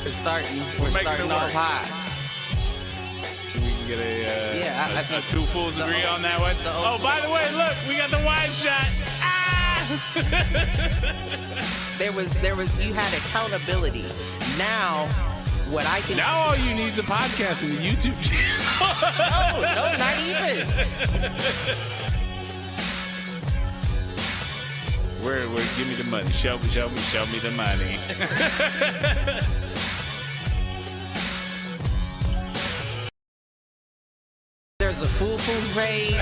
We're starting off high. We can get I a think two fools agree on that one. Oh, by the way, look, we got the wide shot. There was you had accountability. Now what I can Now all you need is a podcast and a YouTube channel. no, not even. Where give me the money. Show me the money. There's a Foolproof page.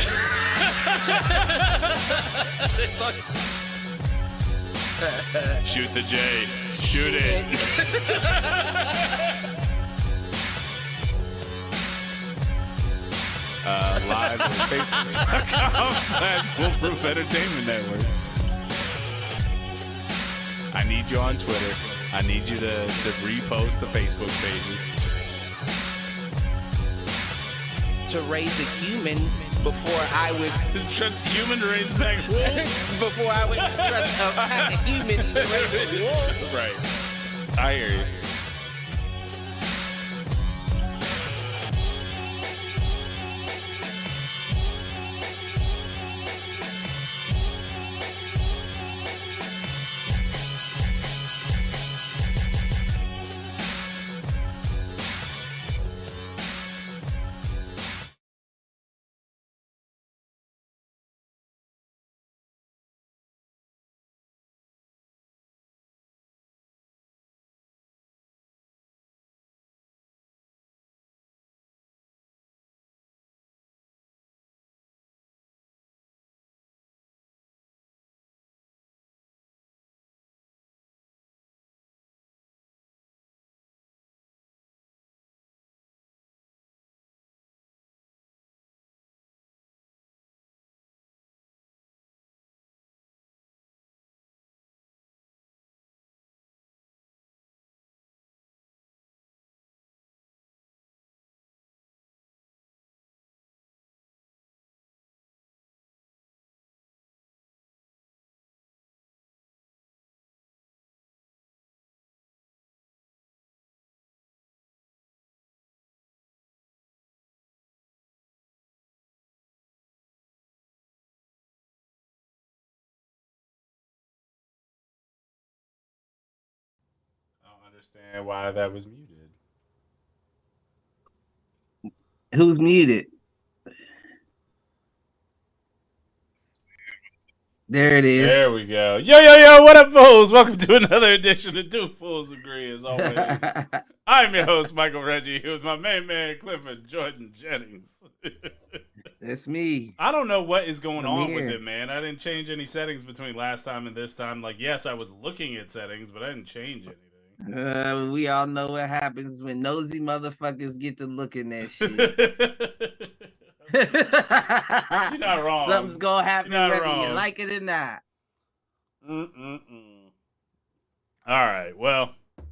Shoot the J. Shoot it. Live on Facebook.com/Foolproof Entertainment Network. I need you on Twitter. I need you to repost the Facebook pages. To raise a human before I would Trust a human to raise a pack of wolves? before I would trust a pack of humans to raise a wolf. Right. I hear you. I don't understand why that was muted. Who's muted? There it is. There we go. Yo, what up, fools? Welcome to another edition of Two Fools Agree, as always. I'm your host, Michael Reggie, here with my main man, Clifford Jordan Jennings. That's me. I don't know what is going I'm on here. with it, man. I didn't change any settings between last time and this time. Like, yes, I was looking at settings, but I didn't change anything. We all know what happens when nosy motherfuckers get to looking at shit. You're not wrong. Something's gonna happen You're not whether wrong. you like it or not. All right, well, At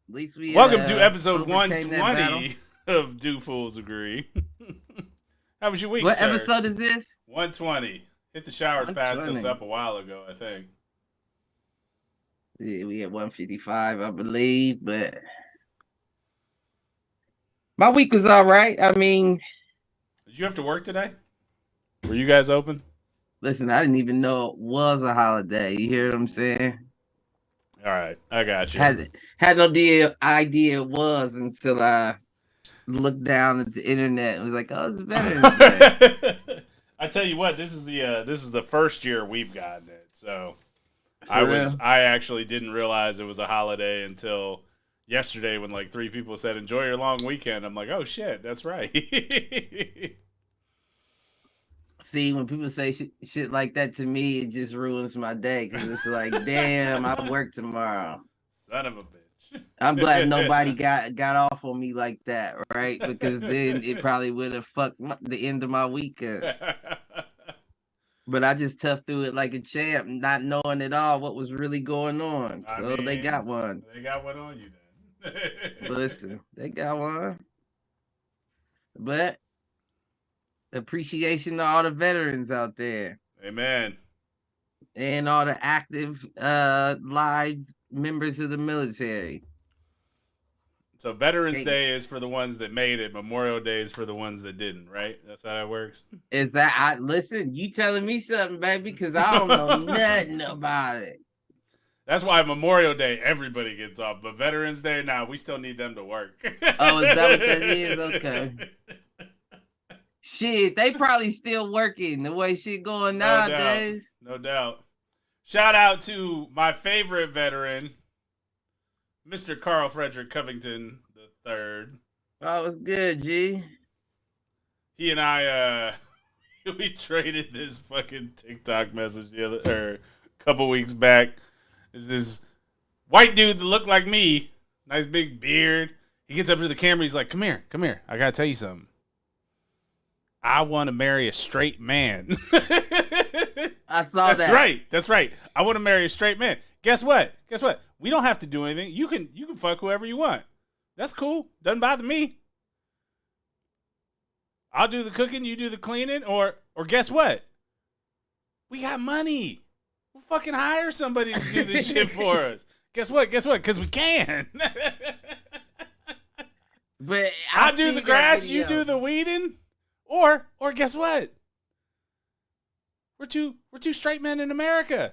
least we welcome to episode overcame that battle. 120 of Do Fools Agree. How was your week, What sir? episode is this? 120. Hit the showers passed us 120. up a while ago, I think. Yeah, we at 155, I believe, but my week was all right. I mean, Did you have to work today? Were you guys open? listen, I didn't even know it was a holiday. You hear what I'm saying? All right, I got you. Had no idea it was until I looked down at the internet and was like, "Oh, it's Veterans Day." I tell you what, this is the first year we've gotten it. So For real? I actually didn't realize it was a holiday until yesterday when like 3 people said enjoy your long weekend. I'm like, oh shit, that's right. See, when people say shit like that to me, it just ruins my day because it's like, damn, I work tomorrow. Son of a bitch. I'm glad nobody got off on me like that, right? Because then it probably would have fucked the end of my weekend. But I just toughed through it like a champ, not knowing at all what was really going on. So they got one. They got one on you then. Listen, they got one. But appreciation to all the veterans out there. Amen. And all the active live members of the military. So Veterans Day is for the ones that made it. Memorial Day is for the ones that didn't, right? That's how that works. Is that listen, you telling me something, baby, because I don't know nothing about it. That's why Memorial Day, everybody gets off. But Veterans Day, we still need them to work. Oh, is that what that is? Okay. Shit, they probably still working the way shit going nowadays. No doubt. Shout out to my favorite veteran, Mr. Carl Frederick Covington III. Oh, it's good, G. He and I, we traded this fucking TikTok message a couple weeks back. Is this white dude that looked like me, nice big beard. He gets up to the camera. He's like, "Come here. I gotta tell you something. I want to marry a straight man." I saw that. That's right. I want to marry a straight man. Guess what? We don't have to do anything. You can fuck whoever you want. That's cool. Doesn't bother me. I'll do the cooking, you do the cleaning, or guess what? We got money. We'll fucking hire somebody to do this shit for us. Guess what? Because we can. But I'll do the grass, you do the weeding, or guess what? We're two straight men in America.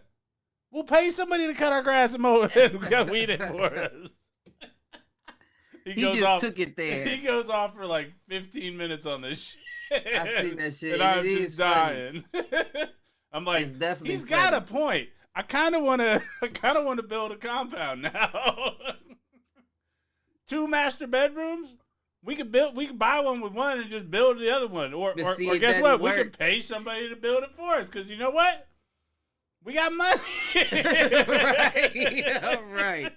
We'll pay somebody to cut our grass and mow it and weed it for us. He just took it there. He goes off for like 15 minutes on this shit. I see that shit. And I'm just dying. I'm like, he's got a point. I kind of want to build a compound now. 2 master bedrooms. We could buy one with one and just build the other one. Or guess what? We could pay somebody to build it for us. Because you know what? We got money. Right. All right.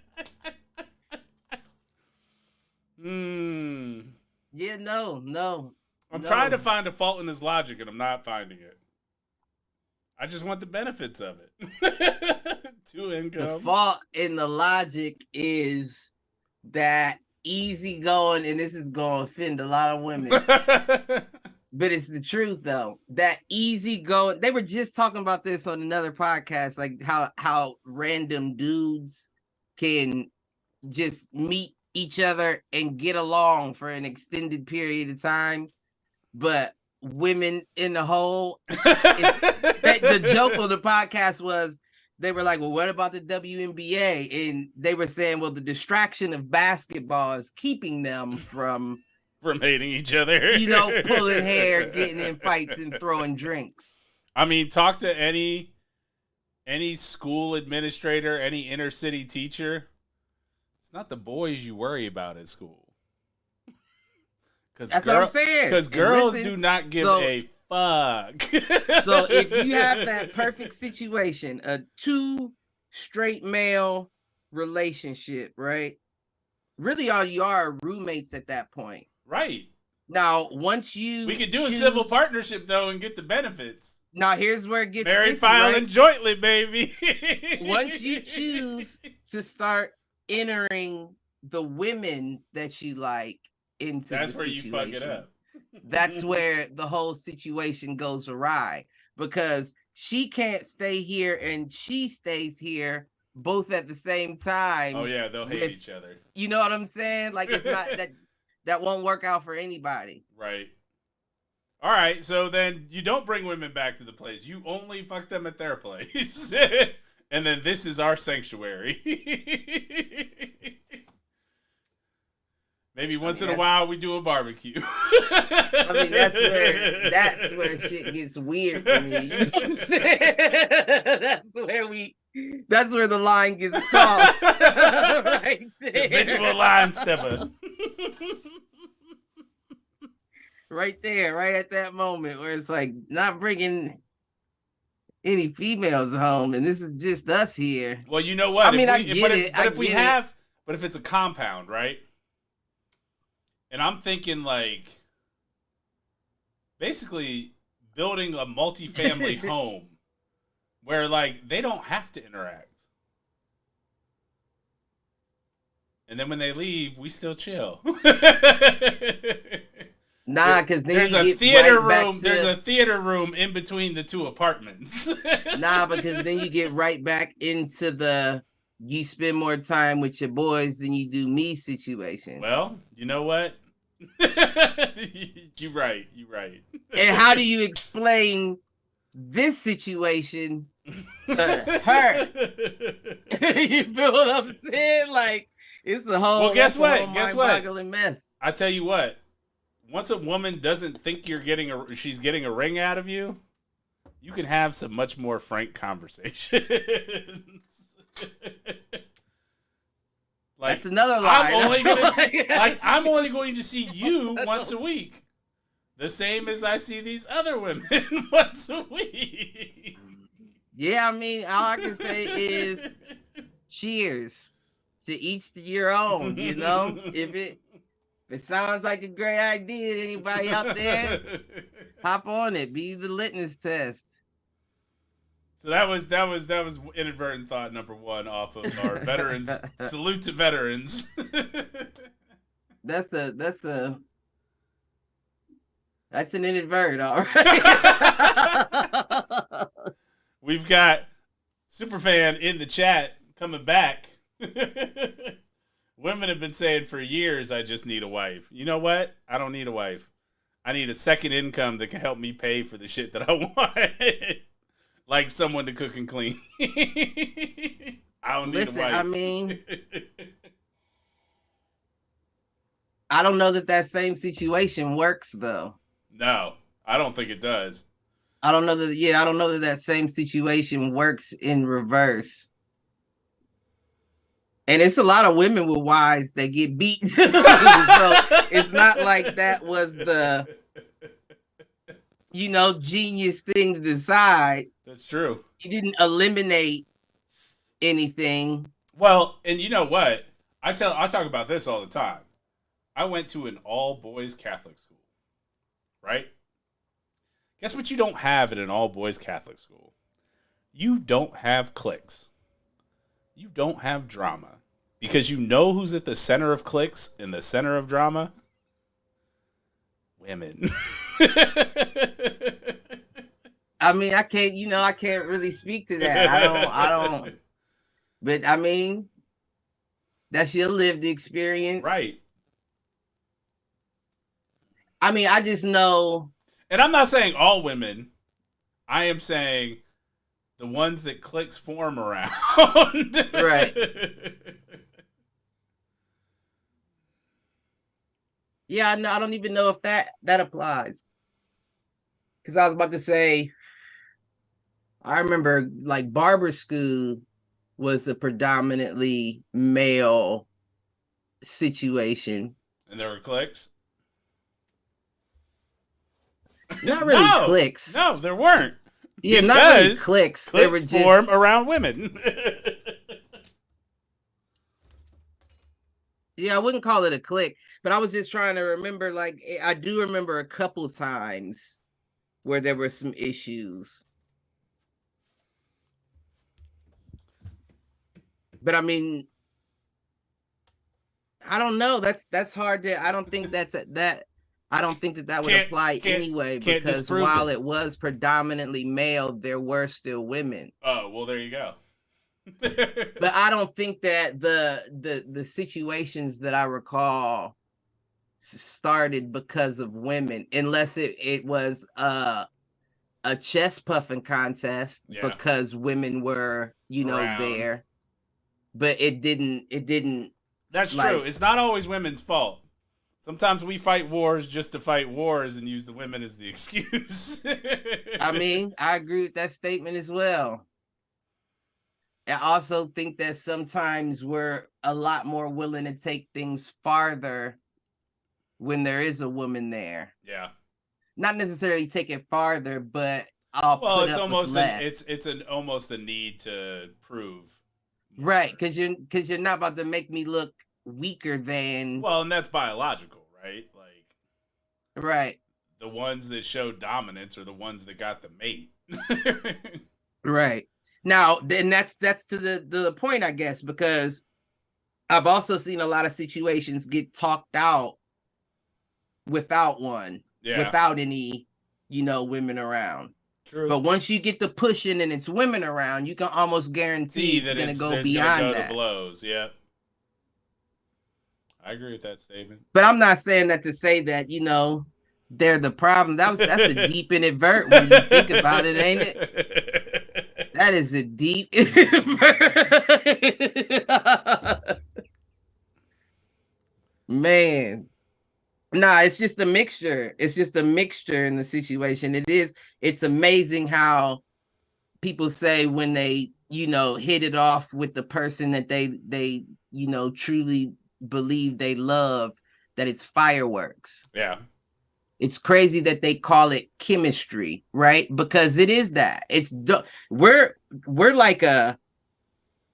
Yeah, no. I'm trying to find a fault in his logic, and I'm not finding it. I just want the benefits of it. 2 income. The fault in the logic is that easygoing, and this is going to offend a lot of women. But it's the truth, though. That easygoing. They were just talking about this on another podcast, like how random dudes can just meet each other and get along for an extended period of time, but women in the whole the joke on the podcast was they were like, well, what about the WNBA? And they were saying, well, the distraction of basketball is keeping them from hating each other, pulling hair, getting in fights, and throwing drinks. I mean, talk to any school administrator, any inner city teacher. It's not the boys you worry about at school. That's what I'm saying. Because girls do not give a fuck. So if you have that perfect situation, a 2 straight male relationship, right? Really all you are roommates at that point. Right. Now, once you... We could do a civil partnership, though, and get the benefits. Now, here's where it gets... Married, filing jointly, baby. Once you choose to start entering the women that you like into that's where you fuck it up. That's where the whole situation goes awry, because she can't stay here and she stays here both at the same time. Oh yeah, they'll hate each other. You know what I'm saying? Like, it's not that won't work out for anybody. Right. All right, so then you don't bring women back to the place. You only fuck them at their place. And then this is our sanctuary. Maybe once in a while we do a barbecue. I mean, that's where shit gets weird for me. You know what I'm saying? That's where the line gets crossed. Right there. Habitual line stepper. Right there, right at that moment where it's like not bringing any females home, and this is just us here. Well, you know what? I mean, I get it. But if it's a compound, right? And I'm thinking like basically building a multifamily home where like they don't have to interact. And then when they leave, we still chill. Nah, because there's a theater room. There's a theater room in between the 2 apartments. Nah, because then you get right back into the you spend more time with your boys than you do me situation. Well, you know what? You're right. And how do you explain this situation to her? You feel what I'm saying? Like, it's a whole, well, guess what? mind-boggling mess. I tell you what. Once a woman doesn't think she's getting a ring out of you, you can have some much more frank conversations. That's another lie. I'm only going to see you once a week, the same as I see these other women once a week. Yeah, I mean, all I can say is cheers to each to your own. You know, if it sounds like a great idea to anybody out there, hop on it. Be the litmus test. So that was inadvertent thought number one off of our veterans. Salute to veterans. That's an inadvertent, all right. We've got Superfan in the chat coming back. Women have been saying for years, I just need a wife. You know what? I don't need a wife. I need a second income that can help me pay for the shit that I want. Like someone to cook and clean. I don't need a wife. I mean, I don't know that same situation works, though. No, I don't think it does. I don't know that same situation works in reverse. And it's a lot of women with wives that get beat. So it's not like that was the, genius thing to decide. That's true. He didn't eliminate anything. Well, and you know what? I talk about this all the time. I went to an all-boys Catholic school, right? Guess what you don't have in an all-boys Catholic school? You don't have cliques. You don't have drama. Because you know who's at the center of cliques and the center of drama? Women. I mean, I can't really speak to that. I don't. But I mean, that's your lived experience. Right. I mean, I just know. And I'm not saying all women. I am saying the ones that cliques form around. Right. Yeah, I don't even know if that applies. Because I was about to say, I remember like barber school was a predominantly male situation. And there were cliques? Not really cliques. No, there weren't. Yeah, not really cliques. They were just form around women. Yeah, I wouldn't call it a clique, but I was just trying to remember, like, I do remember a couple times where there were some issues. But I mean, I don't know. That's hard to. I don't think that would apply anyway, because while it was predominantly male, there were still women. Oh, well, there you go. But I don't think that the situations that I recall started because of women, unless it was a chest puffing contest because women were there. But it didn't. That's true. It's not always women's fault. Sometimes we fight wars just to fight wars and use the women as the excuse. I mean, I agree with that statement as well. I also think that sometimes we're a lot more willing to take things farther when there is a woman there. Yeah. Not necessarily take it farther, but it's almost a need to prove. Right, because you're not about to make me look weaker than. Well, and that's biological, right? Like, right. The ones that show dominance are the ones that got the mate. Right. Now, then that's to the point, I guess, because I've also seen a lot of situations get talked out without one, without any, women around. True. But once you get the pushing and it's women around, you can almost guarantee it's going to go beyond that. To blows. Yeah. I agree with that statement. But I'm not saying that to say that, you know, they're the problem. That's a deep inadvert when you think about it, ain't it? That is a deep man. Nah, it's just a mixture. It's just a mixture in the situation. It's amazing how people say when they, you know, hit it off with the person that they, you know, truly believe they love, that it's fireworks. Yeah. It's crazy that they call it chemistry, right? Because it is that. We're like a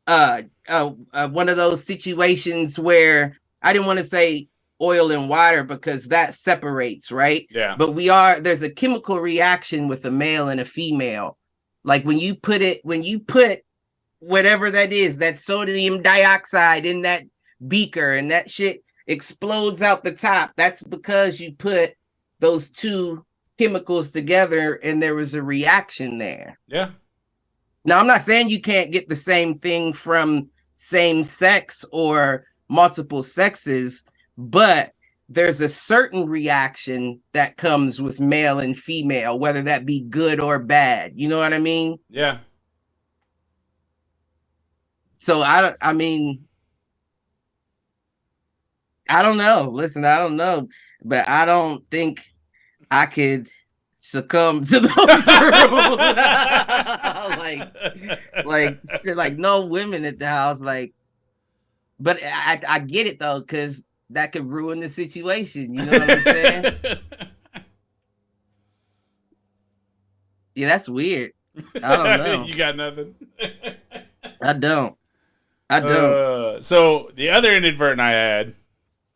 one of those situations where I didn't want to say oil and water because that separates, right? Yeah. But there's a chemical reaction with a male and a female. Like when you put whatever that is, that sodium dioxide in that beaker and that shit explodes out the top, that's because you put those two chemicals together and there was a reaction there. Yeah. Now, I'm not saying you can't get the same thing from same sex or multiple sexes, but there's a certain reaction that comes with male and female, whether that be good or bad. You know what I mean? Yeah. So I don't know. Listen, I don't know, but I don't think I could succumb to those rules. like no women at the house. Like, but I get it though, because that could ruin the situation. You know what I'm saying? Yeah, that's weird. I don't know. You got nothing? I don't. So the other inadvertent I had.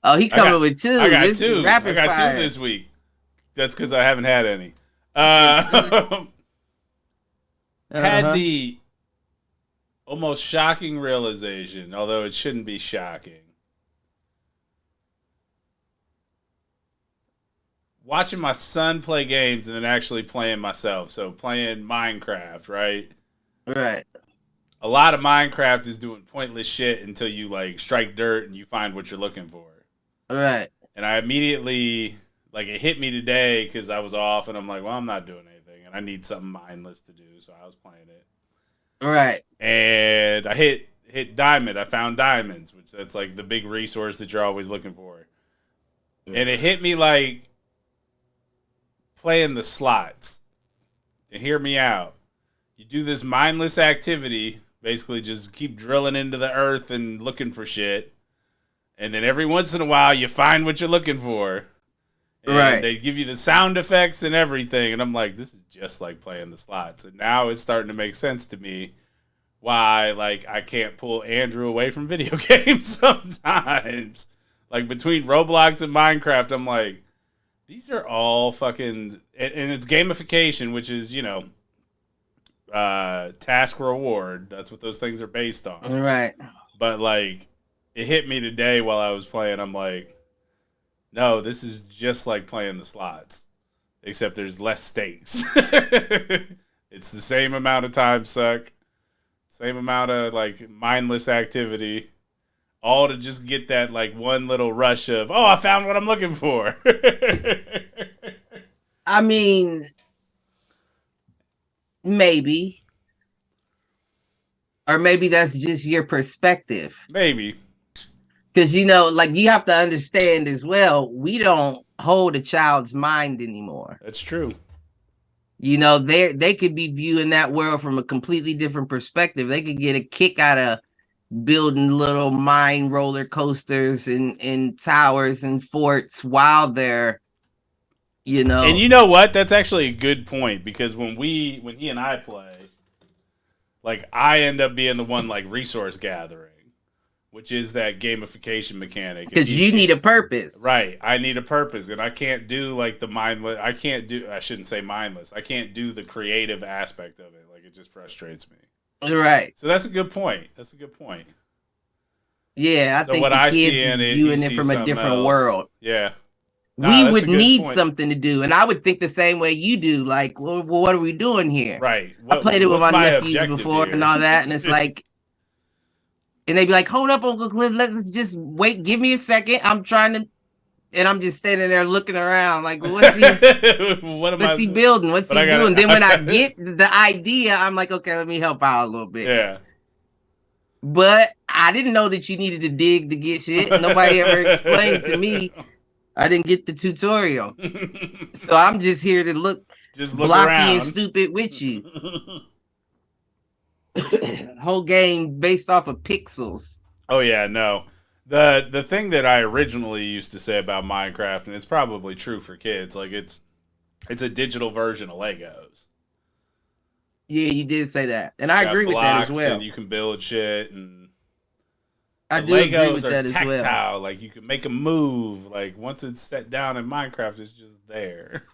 Oh, he coming with two. I got two. I got fire. two this week. That's because I haven't had any. Had the almost shocking realization, although it shouldn't be shocking. Watching my son play games and then actually playing myself. So playing Minecraft, right? Right. A lot of Minecraft is doing pointless shit until you like strike dirt and you find what you're looking for. Right. And I immediately, like, it hit me today because I was off and I'm like, well, I'm not doing anything and I need something mindless to do. So I was playing it. Right. And I hit diamond. I found diamonds, which that's like the big resource that you're always looking for. And it hit me like playing the slots. And hear me out. You do this mindless activity, basically just keep drilling into the earth and looking for shit. And then every once in a while, you find what you're looking for. And right. They give you the sound effects and everything. And I'm like, this is just like playing the slots. And now it's starting to make sense to me why, like, I can't pull Andrew away from video games sometimes. Like, between Roblox and Minecraft, I'm like, these are all fucking... And it's gamification, which is, you know, task reward. That's what those things are based on. Right. But, like... It hit me today while I was playing. I'm like, no, this is just like playing the slots, except there's less stakes. It's the same amount of time suck, same amount of like mindless activity, all to just get that like one little rush of, oh, I found what I'm looking for. I mean, maybe. Or maybe that's just your perspective. Maybe. Because, you know, like you have to understand as well, we don't hold a child's mind anymore. That's true. You know, they could be viewing that world from a completely different perspective. They could get a kick out of building little mine roller coasters and towers and forts while they're, you know. And you know what? That's actually a good point, because when he and I play, like, I end up being the one like resource gathering, which is that gamification mechanic. Because you need a purpose. Right. I need a purpose. And I can't do like the mindless. I shouldn't say mindless. I can't do the creative aspect of it. Like, it just frustrates me. Right. So that's a good point. Yeah, I think what I see in it, viewing it from a different world. Yeah. we would need something to do. And I would think the same way you do. Like, well, what are we doing here? Right. I played it with my nephews before and all that. And it's like, and they'd be like, hold up, Uncle Cliff, let's just wait. Give me a second. I'm trying to, and I'm just standing there looking around like, what's he, what's he building? What's he doing? Then when I get the idea, I'm like, okay, let me help out a little bit. Yeah. But I didn't know that you needed to dig to get shit. Nobody ever explained to me. I didn't get the tutorial. So I'm just here to look blocky around. And stupid with you. Whole game based off of pixels. Oh yeah, no. The thing that I originally used to say about Minecraft, and it's probably true for kids, like it's a digital version of Legos. Yeah, you did say that, and I agree with that as well. And you can build shit, and I do agree with that as well. Legos are tactile, like you can make them move. Like once it's set down in Minecraft, it's just there.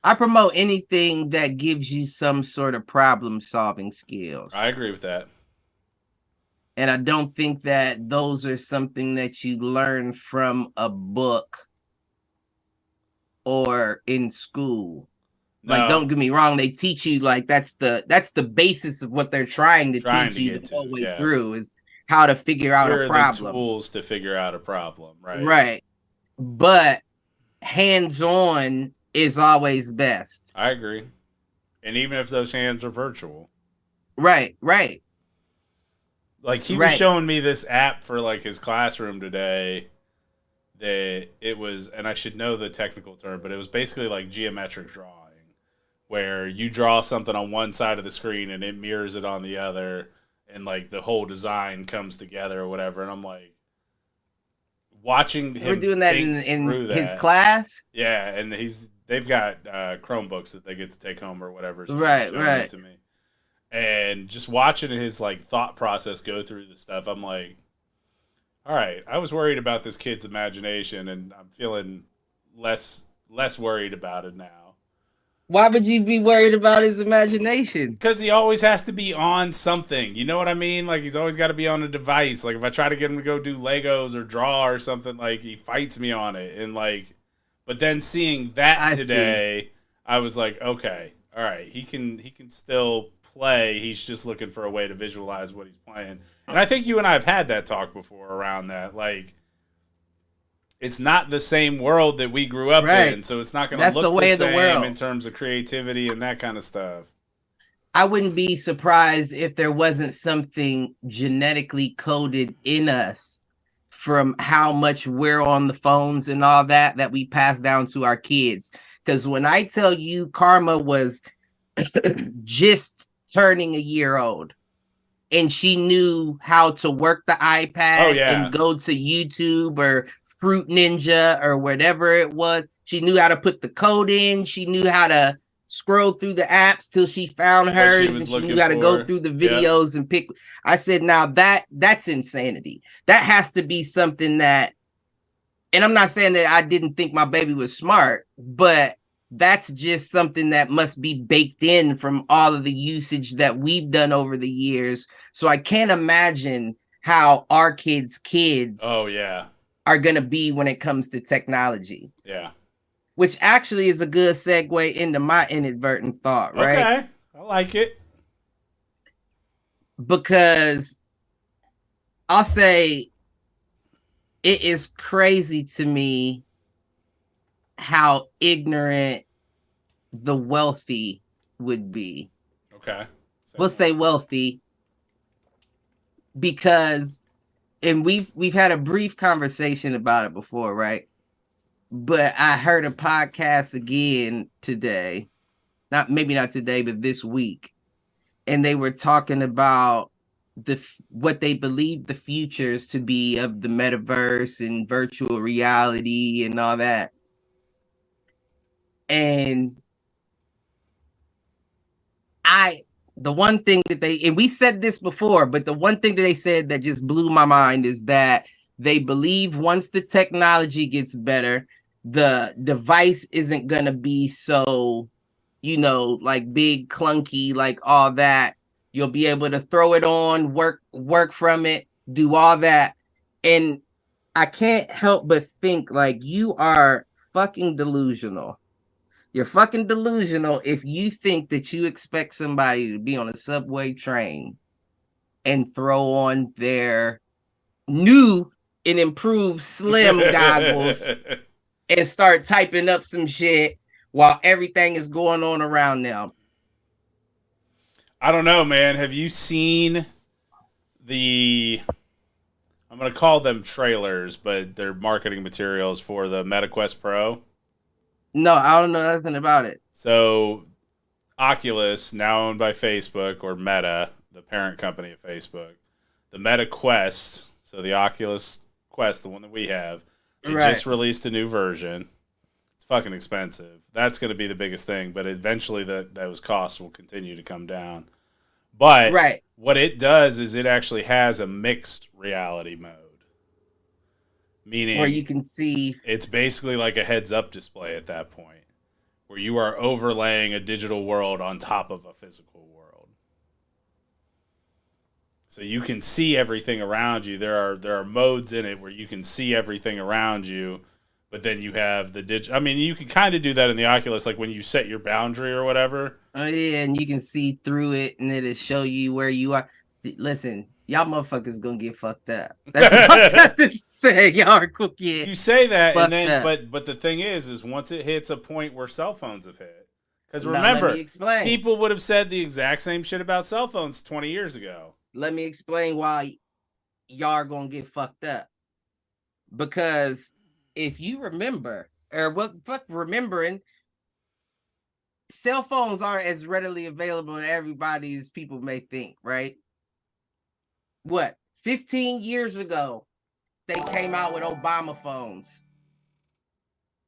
I promote anything that gives you some sort of problem-solving skills. I agree with that. And I don't think that those are something that you learn from a book or in school. No. Like, don't get me wrong, they teach you like that's the basis of what they're trying to teach you the whole way through is how to figure out a problem. The tools to figure out a problem, right? Right. But hands-on is always best. I agree. And even if those hands are virtual. Right, right. Like he was showing me this app for like his classroom today that it was, and I should know the technical term, but it was basically like geometric drawing where you draw something on one side of the screen and it mirrors it on the other and like the whole design comes together or whatever. And I'm like watching him. We're doing that in his class. Yeah. And they've got Chromebooks that they get to take home or whatever. So right. To me. And just watching his like thought process go through the stuff, I'm like, all right, I was worried about this kid's imagination and I'm feeling less worried about it now. Why would you be worried about his imagination? Because he always has to be on something. You know what I mean? Like he's always got to be on a device. Like if I try to get him to go do Legos or draw or something, like he fights me on it. And like, but then seeing that today, I was like, okay, all right, he can still play. He's just looking for a way to visualize what he's playing. And I think you and I have had that talk before around that. Like, it's not the same world that we grew up in, so it's not going to look the same in terms of creativity and that kind of stuff. I wouldn't be surprised if there wasn't something genetically coded in us from how much we're on the phones and all that we pass down to our kids. Because when I tell you Karma was just turning a year old and she knew how to work the iPad and go to YouTube or Fruit Ninja or whatever it was. She knew how to put the code in. She knew how to scroll through the apps till she found hers, and she knew how to go through the videos and pick. I said, now that's insanity. That has to be something that, and I'm not saying that I didn't think my baby was smart, but that's just something that must be baked in from all of the usage that we've done over the years. So I can't imagine how our kids' are going to be when it comes to technology. Yeah. Which actually is a good segue into my inadvertent thought, right? Okay. I like it. Because I'll say it is crazy to me how ignorant the wealthy would be. Okay. We'll say wealthy because, and we've had a brief conversation about it before, right? But I heard a podcast again today, maybe not today, but this week, and they were talking about what they believe the futures to be of the metaverse and virtual reality and all that. And the one thing that and we said this before, but the one thing that they said that just blew my mind is that they believe once the technology gets better, the device isn't going to be so, like big, clunky, like all that. You'll be able to throw it on, work from it, do all that. And I can't help but think like you are fucking delusional. You're fucking delusional if you think that you expect somebody to be on a subway train and throw on their new and improved slim goggles and start typing up some shit while everything is going on around them. I don't know, man. Have you seen the... I'm going to call them trailers, but they're marketing materials for the MetaQuest Pro? No, I don't know nothing about it. So, Oculus, now owned by Facebook, or Meta, the parent company of Facebook, the Meta Quest, so the Oculus Quest, the one that we have, they just released a new version. It's fucking expensive. That's going to be the biggest thing, but eventually those costs will continue to come down. But what it does is it actually has a mixed reality mode. Meaning, where you can see, it's basically like a heads-up display at that point, where you are overlaying a digital world on top of a physical world. So you can see everything around you. There are modes in it where you can see everything around you, but then you have the digital. I mean, you can kind of do that in the Oculus, like when you set your boundary or whatever. Oh yeah, and you can see through it, and it'll show you where you are. Listen, y'all motherfuckers gonna get fucked up. That's what I just say. Y'all are cool kids. You say that, and then but the thing is once it hits a point where cell phones have hit, because remember, people would have said the exact same shit about cell phones 20 years ago. Let me explain why y'all are gonna get fucked up. Because if you remember, or what fuck remembering, cell phones aren't as readily available to everybody as people may think, right? What, 15 years ago, they came out with Obama phones.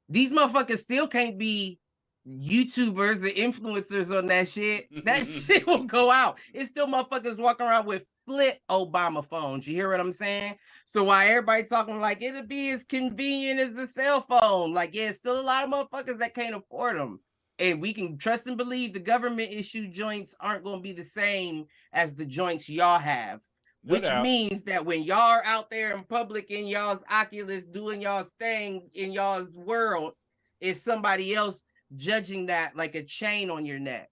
These motherfuckers still can't be YouTubers or influencers on that shit. That shit will go out. It's still motherfuckers walking around with flip Obama phones. You hear what I'm saying? So while everybody talking like it'll be as convenient as a cell phone, like yeah, still a lot of motherfuckers that can't afford them. And we can trust and believe the government issued joints aren't going to be the same as the joints y'all have. Which means that when y'all are out there in public in y'all's Oculus doing y'all's thing in y'all's world, is somebody else judging that like a chain on your neck.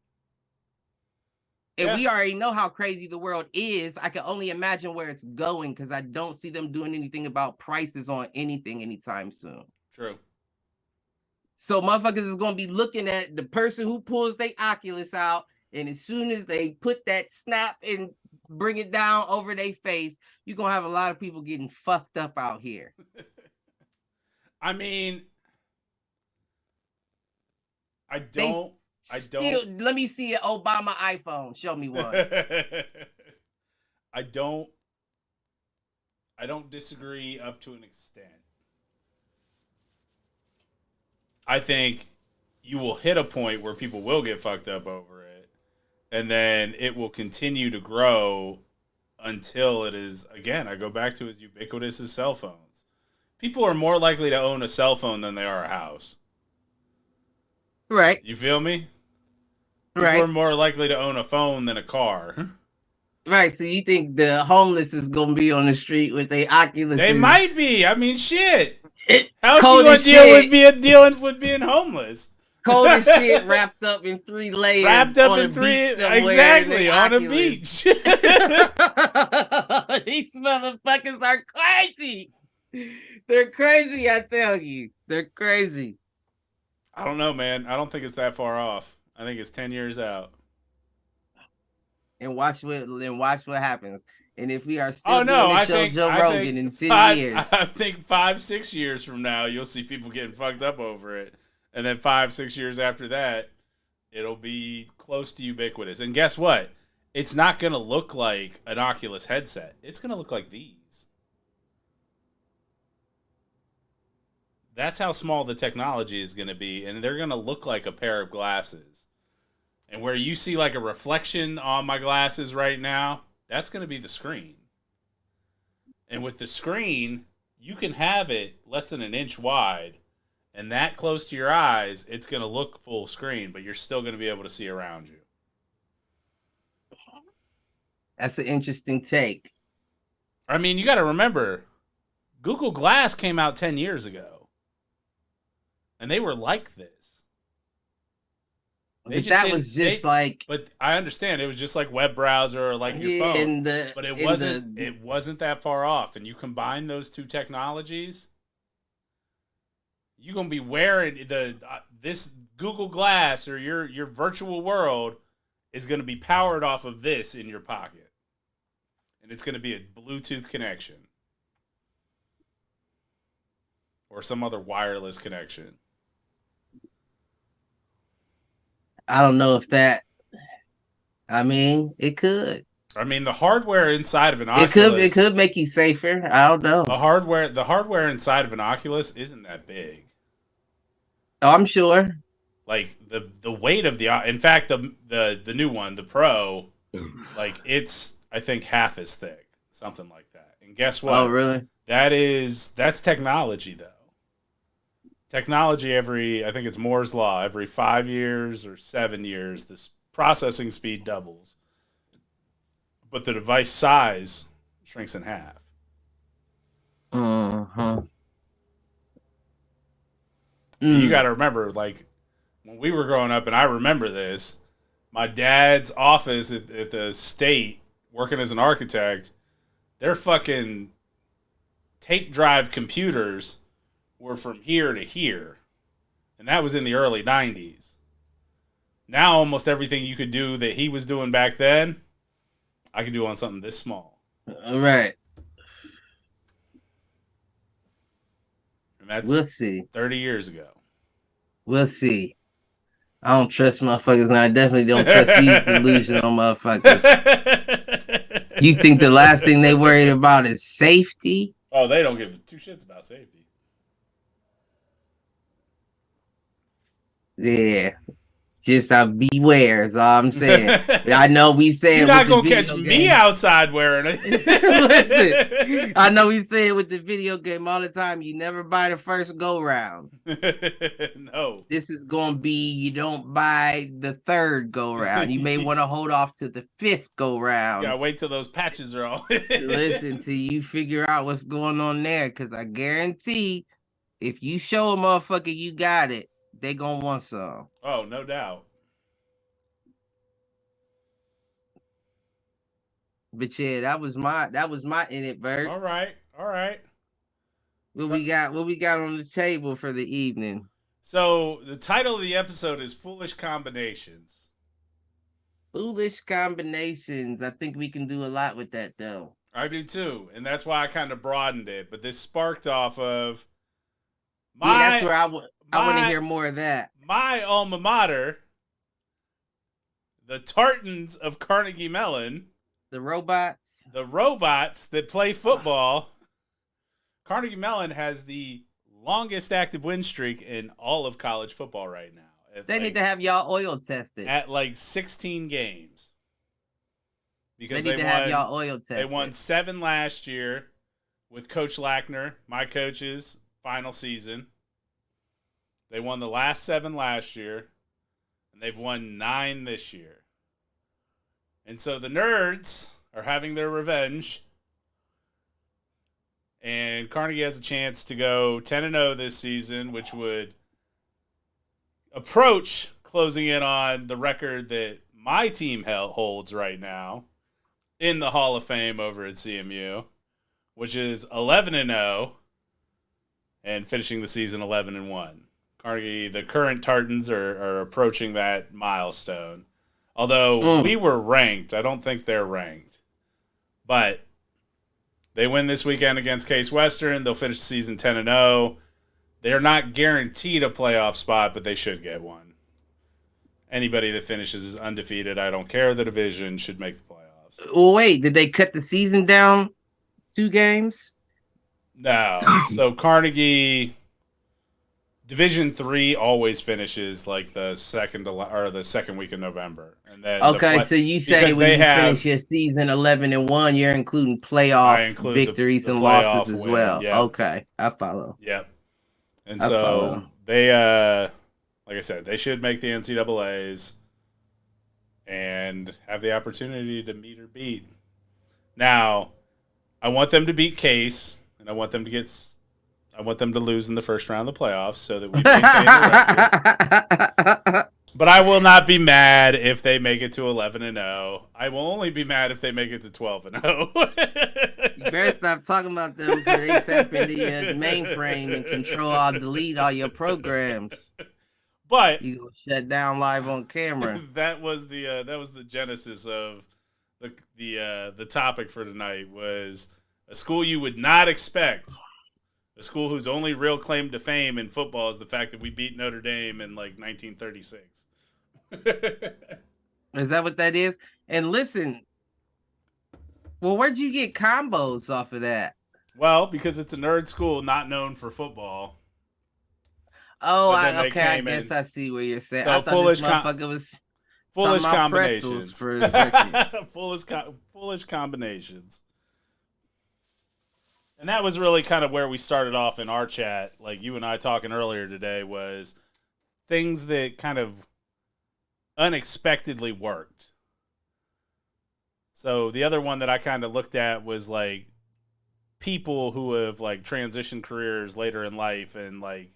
And we already know how crazy the world is. I can only imagine where it's going because I don't see them doing anything about prices on anything anytime soon. True. So motherfuckers is going to be looking at the person who pulls their Oculus out, and as soon as they put that snap and bring it down over their face, you're going to have a lot of people getting fucked up out here. I mean, I don't. Let me see an Obama iPhone. Show me one. I don't disagree up to an extent. I think you will hit a point where people will get fucked up over it, and then it will continue to grow until it is, again, I go back to as ubiquitous as cell phones. People are more likely to own a cell phone than they are a house. Right. You feel me? People are more likely to own a phone than a car. Right, so you think the homeless is going to be on the street with their Oculus? They might be. I mean, shit. How's she going to dealing with being homeless? Cold as shit, wrapped up in 3 layers. Wrapped up in 3, exactly, on a beach. These motherfuckers are crazy. They're crazy, I tell you. They're crazy. I don't know, man. I don't think it's that far off. I think it's 10 years out. And watch what happens. And if we are still doing the show Joe Rogan in 10 years. I think 5-6 years from now, you'll see people getting fucked up over it. And then 5-6 years after that, it'll be close to ubiquitous. And guess what? It's not going to look like an Oculus headset. It's going to look like these. That's how small the technology is going to be. And they're going to look like a pair of glasses. And where you see like a reflection on my glasses right now, that's going to be the screen. And with the screen, you can have it less than an inch wide. And that close to your eyes, it's going to look full screen, but you're still going to be able to see around you. That's an interesting take. I mean, you got to remember, Google Glass came out 10 years ago. And they were like this. But I understand it was just like web browser or like your phone. But it wasn't that far off. And you combine those two technologies, you're gonna be wearing this Google Glass, or your virtual world is gonna be powered off of this in your pocket. And it's gonna be a Bluetooth connection. Or some other wireless connection. I don't know if that. I mean, it could. I mean, the hardware inside of an Oculus. It could make you safer. I don't know. The hardware inside of an Oculus isn't that big. Oh, I'm sure. Like the weight of in fact, the new one, the Pro, like it's I think half as thick, something like that. And guess what? Oh, really? That's technology though. Technology I think it's Moore's Law, every 5 years or 7 years, this processing speed doubles. But the device size shrinks in half. Uh-huh. You got to remember, like, when we were growing up, and I remember this, my dad's office at the state, working as an architect, their fucking tape drive computers were from here to here. And that was in the early 90s. Now almost everything you could do that he was doing back then, I could do on something this small. All right. And that's we'll see. 30 years ago. We'll see. I don't trust motherfuckers, and I definitely don't trust these delusional motherfuckers. You think the last thing they worried about is safety? Oh, they don't give two shits about safety. Yeah. Just beware is all I'm saying. I know we say you're not gonna catch me outside wearing it. Listen, I know we say it with the video game all the time. You never buy the first go round. No. This is gonna be you don't buy the third go round. You may want to hold off to the fifth go round. Yeah, wait till those patches are all. Listen till you figure out what's going on there, because I guarantee if you show a motherfucker you got it, they gonna want some. Oh, no doubt. But yeah, that was my in it, Bert. All right. What we got on the table for the evening? So the title of the episode is Foolish Combinations. Foolish Combinations. I think we can do a lot with that though. I do too. And that's why I kind of broadened it. But this sparked off of that's where I want to hear more of that. My alma mater, the Tartans of Carnegie Mellon. The robots that play football. Carnegie Mellon has the longest active win streak in all of college football right now. They need to have y'all oil tested. At like 16 games. Because they need to have y'all oil tested. They won 7 last year with Coach Lackner, my coach's final season. They won the last 7 last year, and they've won 9 this year. And so the nerds are having their revenge, and Carnegie has a chance to go 10-0 this season, which would approach closing in on the record that my team holds right now in the Hall of Fame over at CMU, which is 11-0 and finishing the season 11-1. Carnegie, the current Tartans are approaching that milestone. Although we were ranked, I don't think they're ranked. But they win this weekend against Case Western. They'll finish the season 10-0. They're not guaranteed a playoff spot, but they should get one. Anybody that finishes undefeated, I don't care the division, should make the playoffs. Well, wait, did they cut the season down 2 games? No. So Carnegie... Division 3 always finishes like the second week of November, and then so you say when you finish your season 11-1, you're including playoff victories and losses as well. Yep. Okay, I follow. Yep. And they, like I said, they should make the NCAA's and have the opportunity to meet or beat. Now, I want them to beat Case. and I want them to lose in the first round of the playoffs so that we maintain the record. But I will not be mad if they make it to 11-0. I will only be mad if they make it to 12-0. You better stop talking about them before they tap into your mainframe and delete all your programs. But you go shut down live on camera. That was the genesis of the topic for tonight, was a school you would not expect. A school whose only real claim to fame in football is the fact that we beat Notre Dame in like 1936. Is that what that is? And listen, well, where'd you get combos off of that? Well, because it's a nerd school not known for football. Oh, I guess I see what you're saying. So I thought this motherfucker was foolish combinations for a second. foolish combinations. And that was really kind of where we started off in our chat, like you and I talking earlier today, was things that kind of unexpectedly worked. So the other one that I kind of looked at was like people who have like transitioned careers later in life and like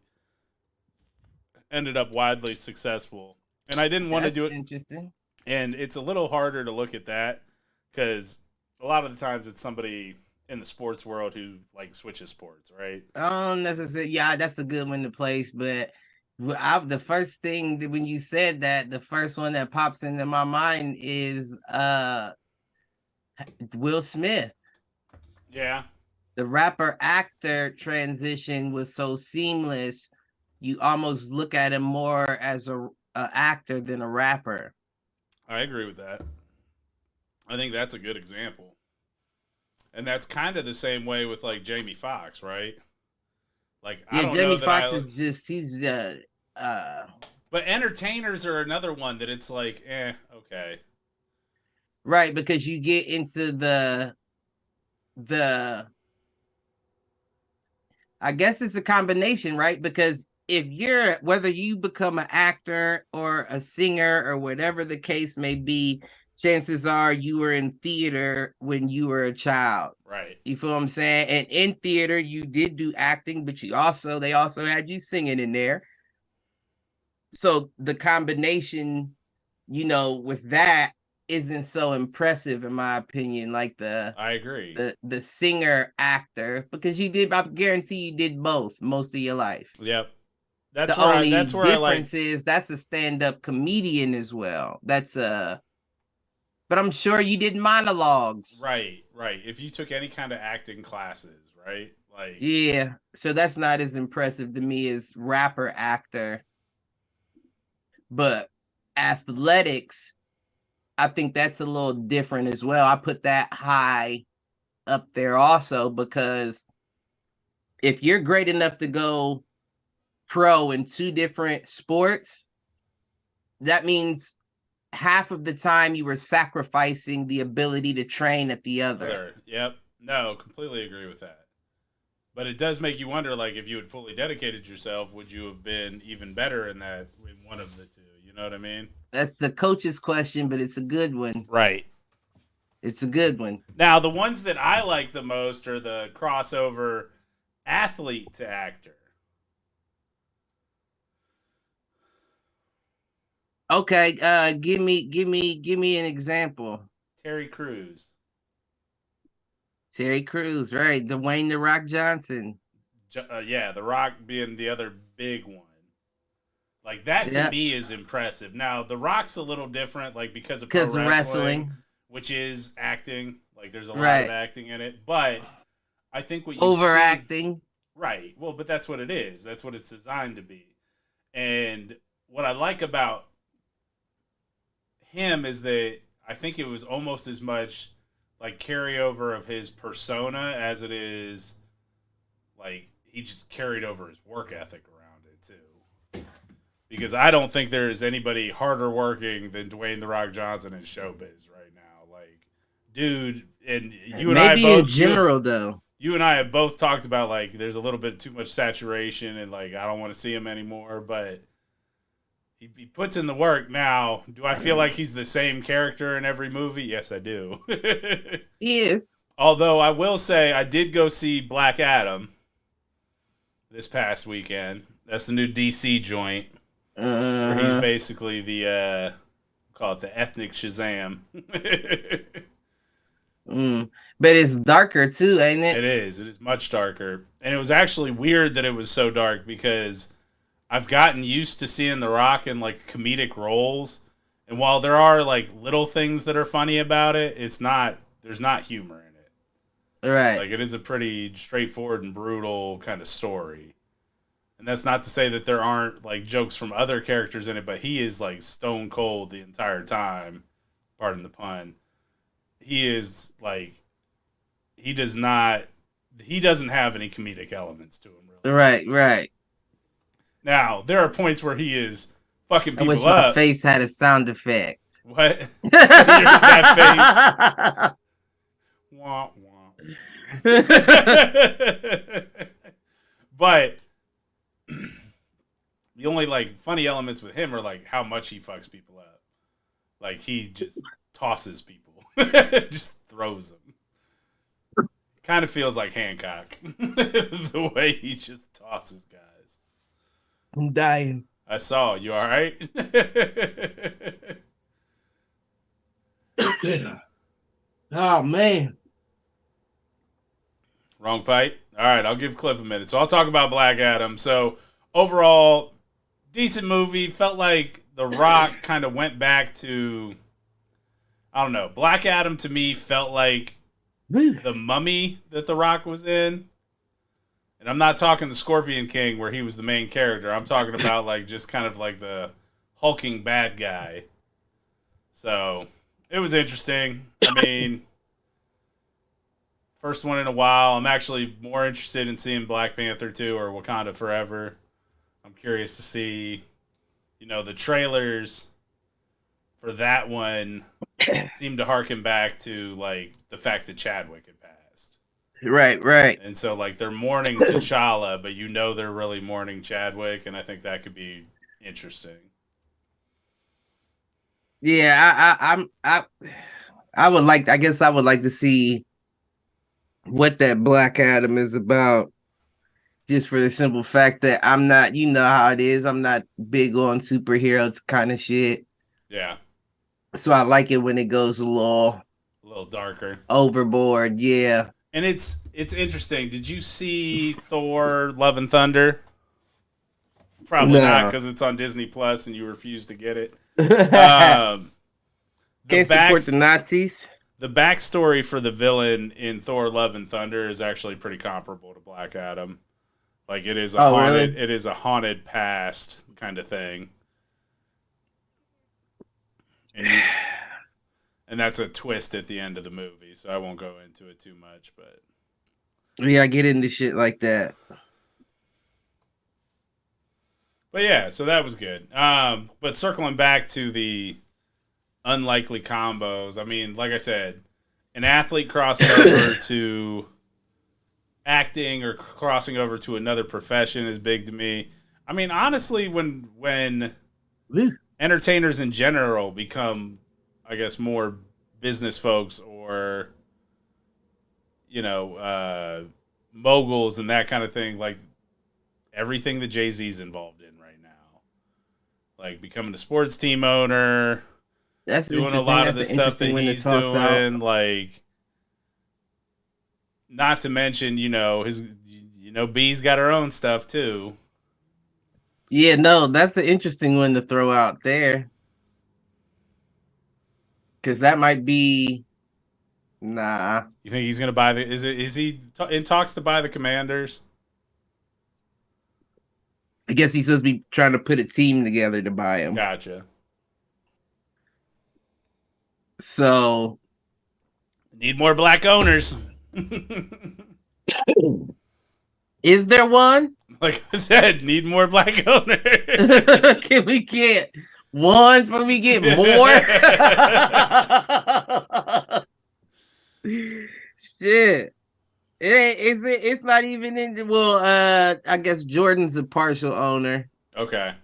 ended up widely successful. And I didn't want to do it. Interesting. And it's a little harder to look at that because a lot of the times it's somebody in the sports world who like switches sports, right? I don't necessarily. Yeah, that's a good one to place. But the first thing that when you said that, the first one that pops into my mind is Will Smith. Yeah. The rapper actor transition was so seamless. You almost look at him more as a actor than a rapper. I agree with that. I think that's a good example. And that's kind of the same way with like Jamie Foxx, right? Like, I don't Jamie know Foxx is just But entertainers are another one that it's like, okay. Right, because you get into the I guess it's a combination, right? Because if whether you become an actor or a singer or whatever the case may be, chances are you were in theater when you were a child. Right. You feel what I'm saying? And in theater, you did do acting, but they also had you singing in there. So the combination, with that isn't so impressive in my opinion. Like I agree. The singer actor, because I guarantee you did both most of your life. Yep. That's the only difference is that's a stand-up comedian as well. But I'm sure you did monologues. Right. If you took any kind of acting classes, right? Like, yeah. So that's not as impressive to me as rapper actor. But athletics, I think that's a little different as well. I put that high up there also because if you're great enough to go pro in two different sports, that means half of the time you were sacrificing the ability to train at the other. Yep. No, completely agree with that. But it does make you wonder, like, if you had fully dedicated yourself, would you have been even better in one of the two? You know what I mean? That's the coach's question, but it's a good one. Right. It's a good one. Now, the ones that I like the most are the crossover athlete to actor. Okay, give me an example. Terry Crews, right? Dwayne "The Rock" Johnson. Yeah, The Rock being the other big one. Like that to me is impressive. Now, The Rock's a little different, like because of pro wrestling, which is acting. Like there's a lot of acting in it, but I think what you overacting. Right. Well, but that's what it is. That's what it's designed to be. And what I like about him is that I think it was almost as much like carryover of his persona as it is like he just carried over his work ethic around it too. Because I don't think there's anybody harder working than Dwayne "The Rock" Johnson in showbiz right now. Like, dude, and you and I both, maybe in general though. You and I have both talked about like there's a little bit too much saturation and like I don't want to see him anymore, but he puts in the work. Now, do I feel like he's the same character in every movie? Yes, I do. He is. Although I will say I did go see Black Adam this past weekend. That's the new DC joint where he's basically the call it the ethnic Shazam. But it's darker too, ain't it? It is. It is much darker, and it was actually weird that it was so dark because I've gotten used to seeing The Rock in like comedic roles, and while there are like little things that are funny about it, it's not. There's not humor in it. Right. Like it is a pretty straightforward and brutal kind of story. And that's not to say that there aren't like jokes from other characters in it, but he is like stone cold the entire time. Pardon the pun. He is like he doesn't have any comedic elements to him really. Right. Now, there are points where he is fucking people I wish up. my face had a sound effect. What? That face. Wah, wah. But the only like funny elements with him are like how much he fucks people up. Like he just tosses people, just throws them. Kind of feels like Hancock, the way he just tosses guys. I'm dying. I saw. You all right? Oh man. Wrong pipe. All right, I'll give Cliff a minute. So I'll talk about Black Adam. So overall, decent movie. Felt like The Rock kind of went back to, I don't know. Black Adam to me felt like the Mummy that The Rock was in. And I'm not talking the Scorpion King where he was the main character. I'm talking about like just kind of like the hulking bad guy. So it was interesting. I mean, first one in a while. I'm actually more interested in seeing Black Panther 2 or Wakanda Forever. I'm curious to see, the trailers for that one seem to harken back to, like, the fact that Chadwick had passed. Right. And so, like, they're mourning T'Challa, but they're really mourning Chadwick, and I think that could be interesting. Yeah, I would like to see what that Black Adam is about, just for the simple fact that I'm not, you know how it is, I'm not big on superheroes kind of shit. Yeah. So I like it when it goes a little darker, overboard. Yeah. And it's interesting. Did you see Thor: Love and Thunder? Probably not, because it's on Disney Plus and you refuse to get it. Can't support the Nazis. The backstory for the villain in Thor: Love and Thunder is actually pretty comparable to Black Adam. Like it is it is a haunted past kind of thing. And that's a twist at the end of the movie, so I won't go into it too much, but yeah, I get into shit like that. But yeah, so that was good. But circling back to the unlikely combos, I mean, like I said, an athlete crossing over to acting or crossing over to another profession is big to me. I mean, honestly, when entertainers in general become, I guess, more business folks or, moguls and that kind of thing, like everything that Jay-Z's involved in right now, like becoming a sports team owner, that's doing a lot of the stuff that he's doing, like, not to mention, B's got her own stuff too. Yeah, no, that's an interesting one to throw out there. Because that might be, nah. You think he's gonna buy is he in talks to buy the Commanders? I guess he's supposed to be trying to put a team together to buy him. Gotcha. So, need more black owners. Is there one? Like I said, need more black owners. Can we get one? Can we get more? Shit. It's not even in. Well, I guess Jordan's a partial owner. Okay,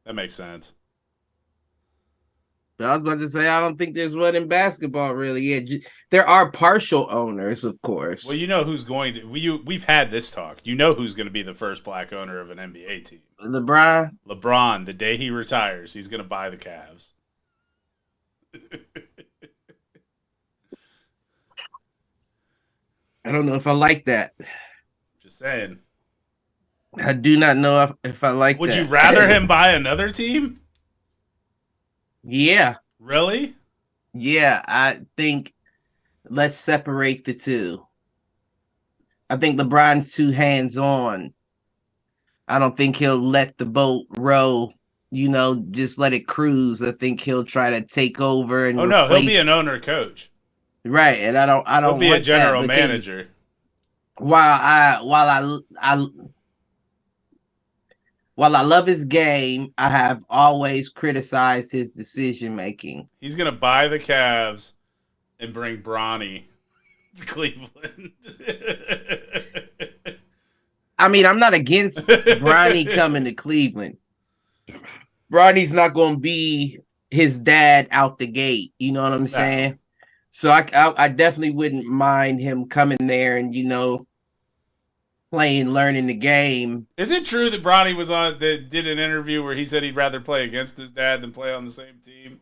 that makes sense. I was about to say, I don't think there's one in basketball, really. Yeah, there are partial owners, of course. Well, you know who's going to... We've had this talk. You know who's going to be the first black owner of an NBA team. LeBron? LeBron, the day he retires, he's going to buy the Cavs. I don't know if I like that. Just saying. I do not know if I like that. Would you rather him buy another team? Yeah. Really? Yeah, I think let's separate the two. I think LeBron's too hands-on. I don't think he'll let the boat row, just let it cruise. I think he'll try to take over and he'll be an owner coach. Right, and I don't he'll be a general manager. While I love his game, I have always criticized his decision making. He's gonna buy the Cavs and bring Bronny to Cleveland. I mean, I'm not against Bronny coming to Cleveland. Bronny's not gonna be his dad out the gate. You know what I'm saying? So I definitely wouldn't mind him coming there and playing, learning the game. Is it true that Bronny did an interview where he said he'd rather play against his dad than play on the same team?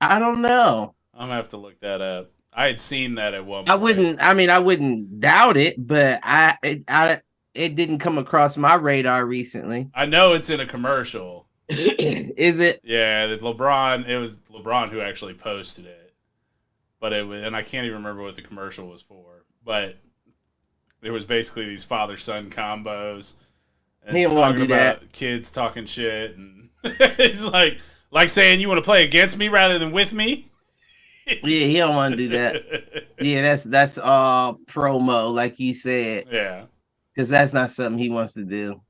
I don't know. I'm gonna have to look that up. I had seen that at one point. I wouldn't doubt it, but it didn't come across my radar recently. I know it's in a commercial. Is it? Yeah, it was LeBron who actually posted it. But and I can't even remember what the commercial was for. But there was basically these father-son combos. And he didn't want to do that. Kids talking shit. And he's like saying, you want to play against me rather than with me? Yeah, he don't want to do that. Yeah, that's all promo, like you said. Yeah. Because that's not something he wants to do.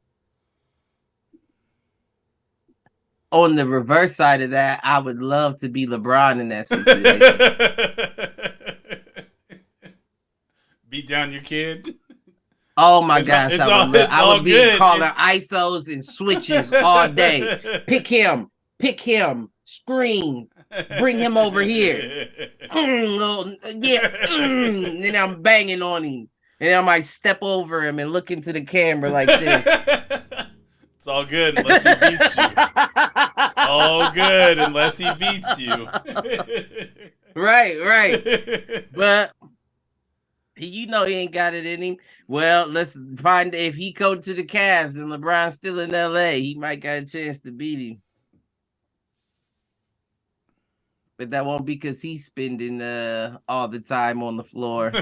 On the reverse side of that, I would love to be LeBron in that situation. Beat down your kid? Oh my gosh, I would be good. calling ISOs and switches all day. Pick him, screen, bring him over here. And then I'm banging on him. And I might step over him and look into the camera like this. It's all good unless he beats you. It's all good unless he beats you. Right. But he ain't got it in him. Well, let's find if he go to the Cavs and LeBron's still in LA, he might got a chance to beat him. But that won't be because he's spending all the time on the floor.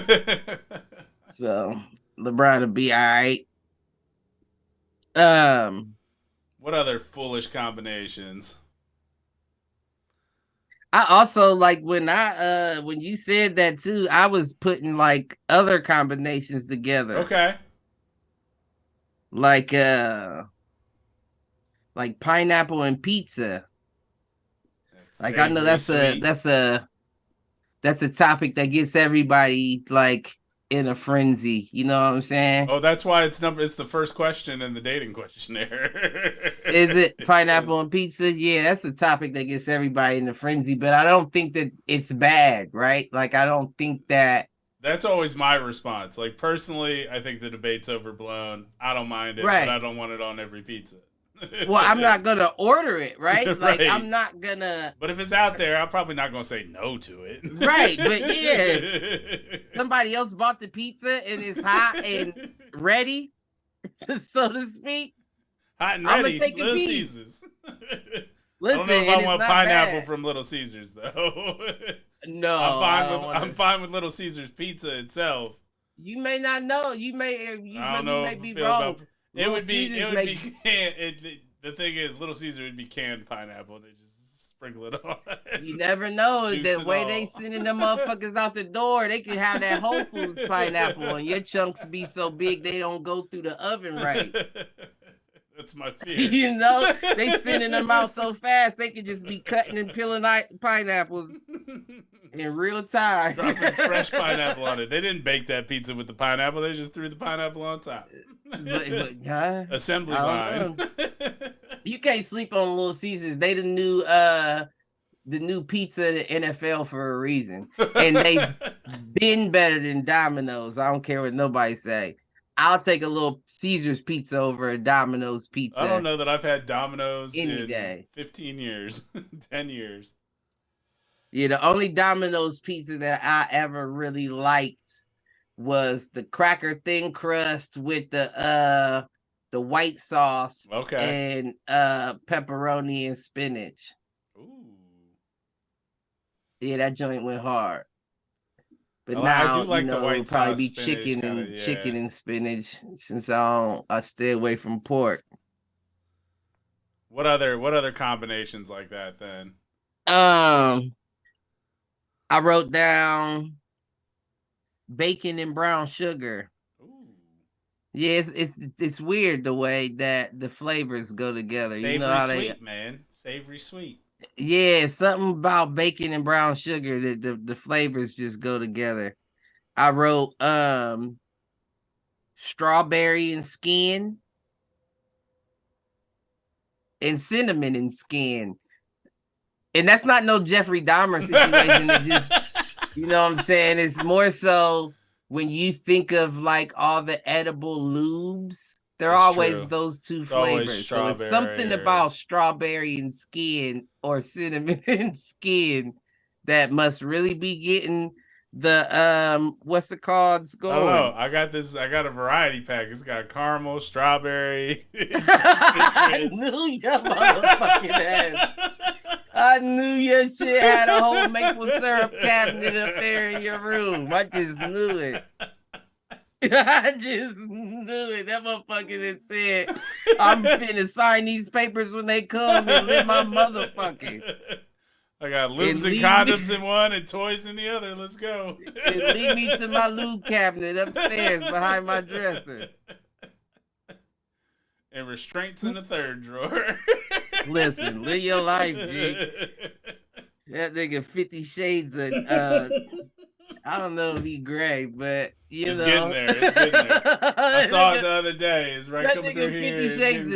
So LeBron will be all right. What other foolish combinations? I also like when you said that too, I was putting like other combinations together. Okay. Like pineapple and pizza. Like I know that's a topic that gets everybody like in a frenzy. You know what I'm saying? Oh, that's why it's the first question in the dating questionnaire. Is it pineapple and pizza? Yeah, that's a topic that gets everybody in a frenzy, but I don't think that it's bad, right? Like I don't think that. That's always my response. Like personally, I think the debate's overblown. I don't mind it, right. But I don't want it on every pizza. Well, I'm not gonna order it, right? Like right. I'm not gonna. But if it's out there, I'm probably not gonna say no to it. Right, but yeah, somebody else bought the pizza and it's hot and ready, so to speak. Hot and ready. I'm gonna take Little Caesars. Listen, I don't know if I want pineapple from Little Caesars though. No, I'm fine with Little Caesars pizza itself. You may not know. You may be wrong. It would be canned. The thing is, Little Caesar would be canned pineapple. They just sprinkle it on. You never know. The way they sending them motherfuckers out the door, they can have that Whole Foods pineapple, and your chunks be so big they don't go through the oven right. That's my fear. They sending them out so fast they can just be cutting and peeling pineapples in real time. Dropping fresh pineapple on it. They didn't bake that pizza with the pineapple. They just threw the pineapple on top. But, Assembly line. You can't sleep on Little Caesars. They the new pizza of the NFL for a reason. And they've been better than Domino's. I don't care what nobody say. I'll take a Little Caesars pizza over a Domino's pizza. I don't know that I've had Domino's any in day. 15 years, 10 years. Yeah, the only Domino's pizza that I ever really liked was the cracker thin crust with the white sauce, and pepperoni and spinach. Ooh. Yeah, that joint went hard. But now, I do like the white probably be chicken and spinach, since I stay away from pork. What other combinations like that then? I wrote down bacon and brown sugar. Ooh. Yeah, it's weird the way that the flavors go together. Savory, you know how sweet, man. Savory sweet. Yeah, something about bacon and brown sugar that the flavors just go together. I wrote strawberry and skin and cinnamon and skin. And that's not no Jeffrey Dahmer situation. It just, you know what I'm saying? It's more so when you think of like all the edible lubes, they're always those two flavors. So it's something about strawberry and skin or cinnamon and skin that must really be getting the what's it called? Scoring. I don't know. I got a variety pack. It's got caramel, strawberry. I knew your motherfucking ass. I knew your shit had a whole maple syrup cabinet up there in your room. I just knew it. I just knew it. That motherfucker that said, I'm finna sign these papers when they come and live my motherfucking. I got lubes and condoms in one and toys in the other. Let's go. And lead me to my lube cabinet upstairs behind my dresser. And restraints in the third drawer. Listen, live your life, G. That nigga 50 Shades of I don't know if he gray, but it's getting there. It's getting there. I saw it the other day. It's right coming through here. 50 Shades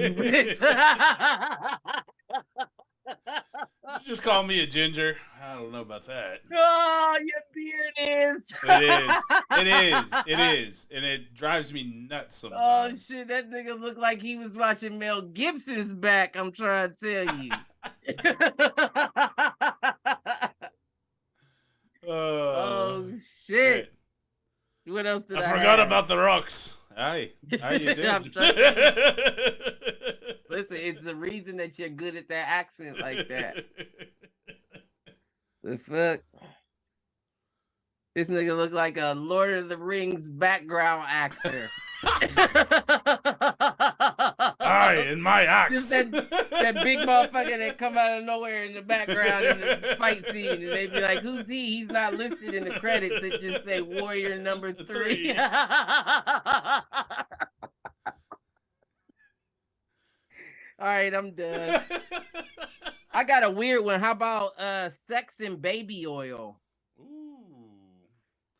of gray. Just call me a ginger. I don't know about that. Oh, your beard is. It is. And it drives me nuts sometimes. Oh, shit. That nigga looked like he was watching Mel Gibson's back, I'm trying to tell you. Oh, shit. What else did I forgot about the rocks. Aye. You did. Listen, it's the reason that you're good at that accent like that. The fuck? This nigga look like a Lord of the Rings background actor. Aye, in my axe. Just that big motherfucker that come out of nowhere in the background in the fight scene, and they be like, "Who's he?" He's not listed in the credits. It just say Warrior number 3. All right, I'm done. I got a weird one. How about sex and baby oil? Ooh.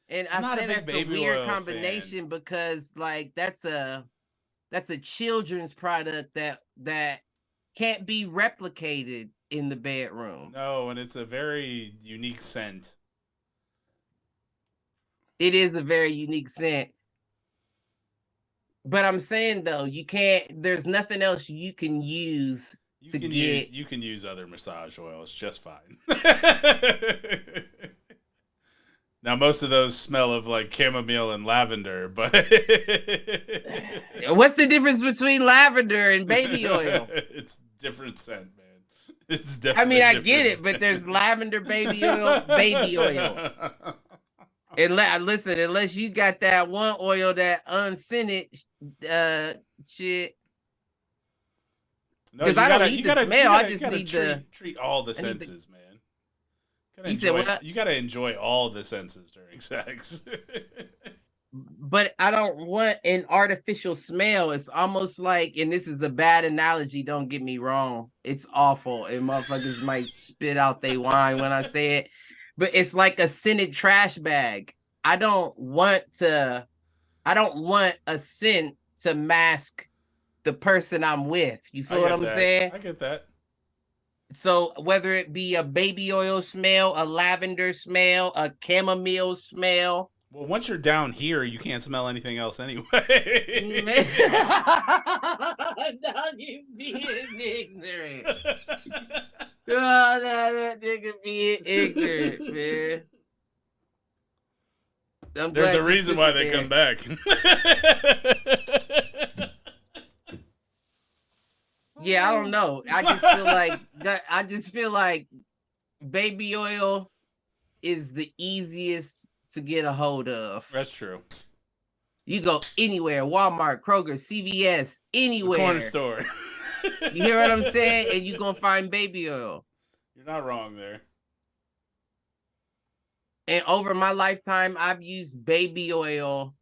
And I say that's a weird combination because like that's a children's product that can't be replicated in the bedroom. No, and it's a very unique scent. It is a very unique scent. But I'm saying though, you can't. There's nothing else you can use to get. You can use other massage oils just fine. Now most of those smell of like chamomile and lavender, but what's the difference between lavender and baby oil? It's different scent, man. It's definitely. I mean, I get it, but there's lavender, baby oil, baby oil. And listen, unless you got that one oil that unscented shit. Because I don't need the smell. I just need to treat all the senses, man. You said what? You gotta enjoy all the senses during sex. But I don't want an artificial smell. It's almost like, and this is a bad analogy, don't get me wrong. It's awful, and motherfuckers might spit out their wine when I say it. But it's like a scented trash bag. I don't want a scent to mask the person I'm with. You feel what I'm saying? I get that. So whether it be a baby oil smell, a lavender smell, a chamomile smell. Well, once you're down here, you can't smell anything else anyway. Now you being ignorant. Oh, that nigga being ignorant, man. There's a reason why they come back. Yeah, I don't know. I just feel like baby oil is the easiest to get a hold of. That's true. You go anywhere, Walmart, Kroger, CVS, anywhere. The corner store. You hear what I'm saying? And you're going to find baby oil. You're not wrong there. And over my lifetime, I've used baby oil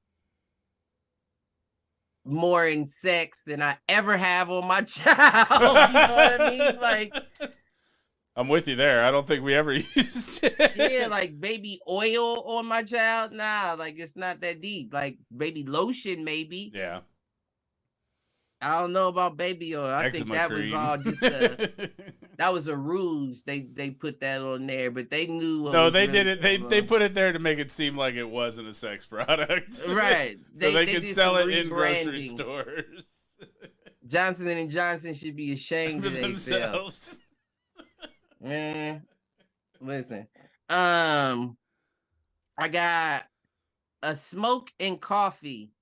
more in sex than I ever have on my child. You know what I mean? Like, I'm with you there. I don't think we ever used it. Yeah, like baby oil on my child. Nah, like it's not that deep. Like baby lotion, maybe. Yeah. I don't know about baby oil. I think that was all just that was a ruse. They put that on there, but they knew. No, they did it. They put it there to make it seem like it wasn't a sex product, right? So they could sell it in grocery stores. Johnson and Johnson should be ashamed of themselves. Man, listen. I got a smoke and coffee.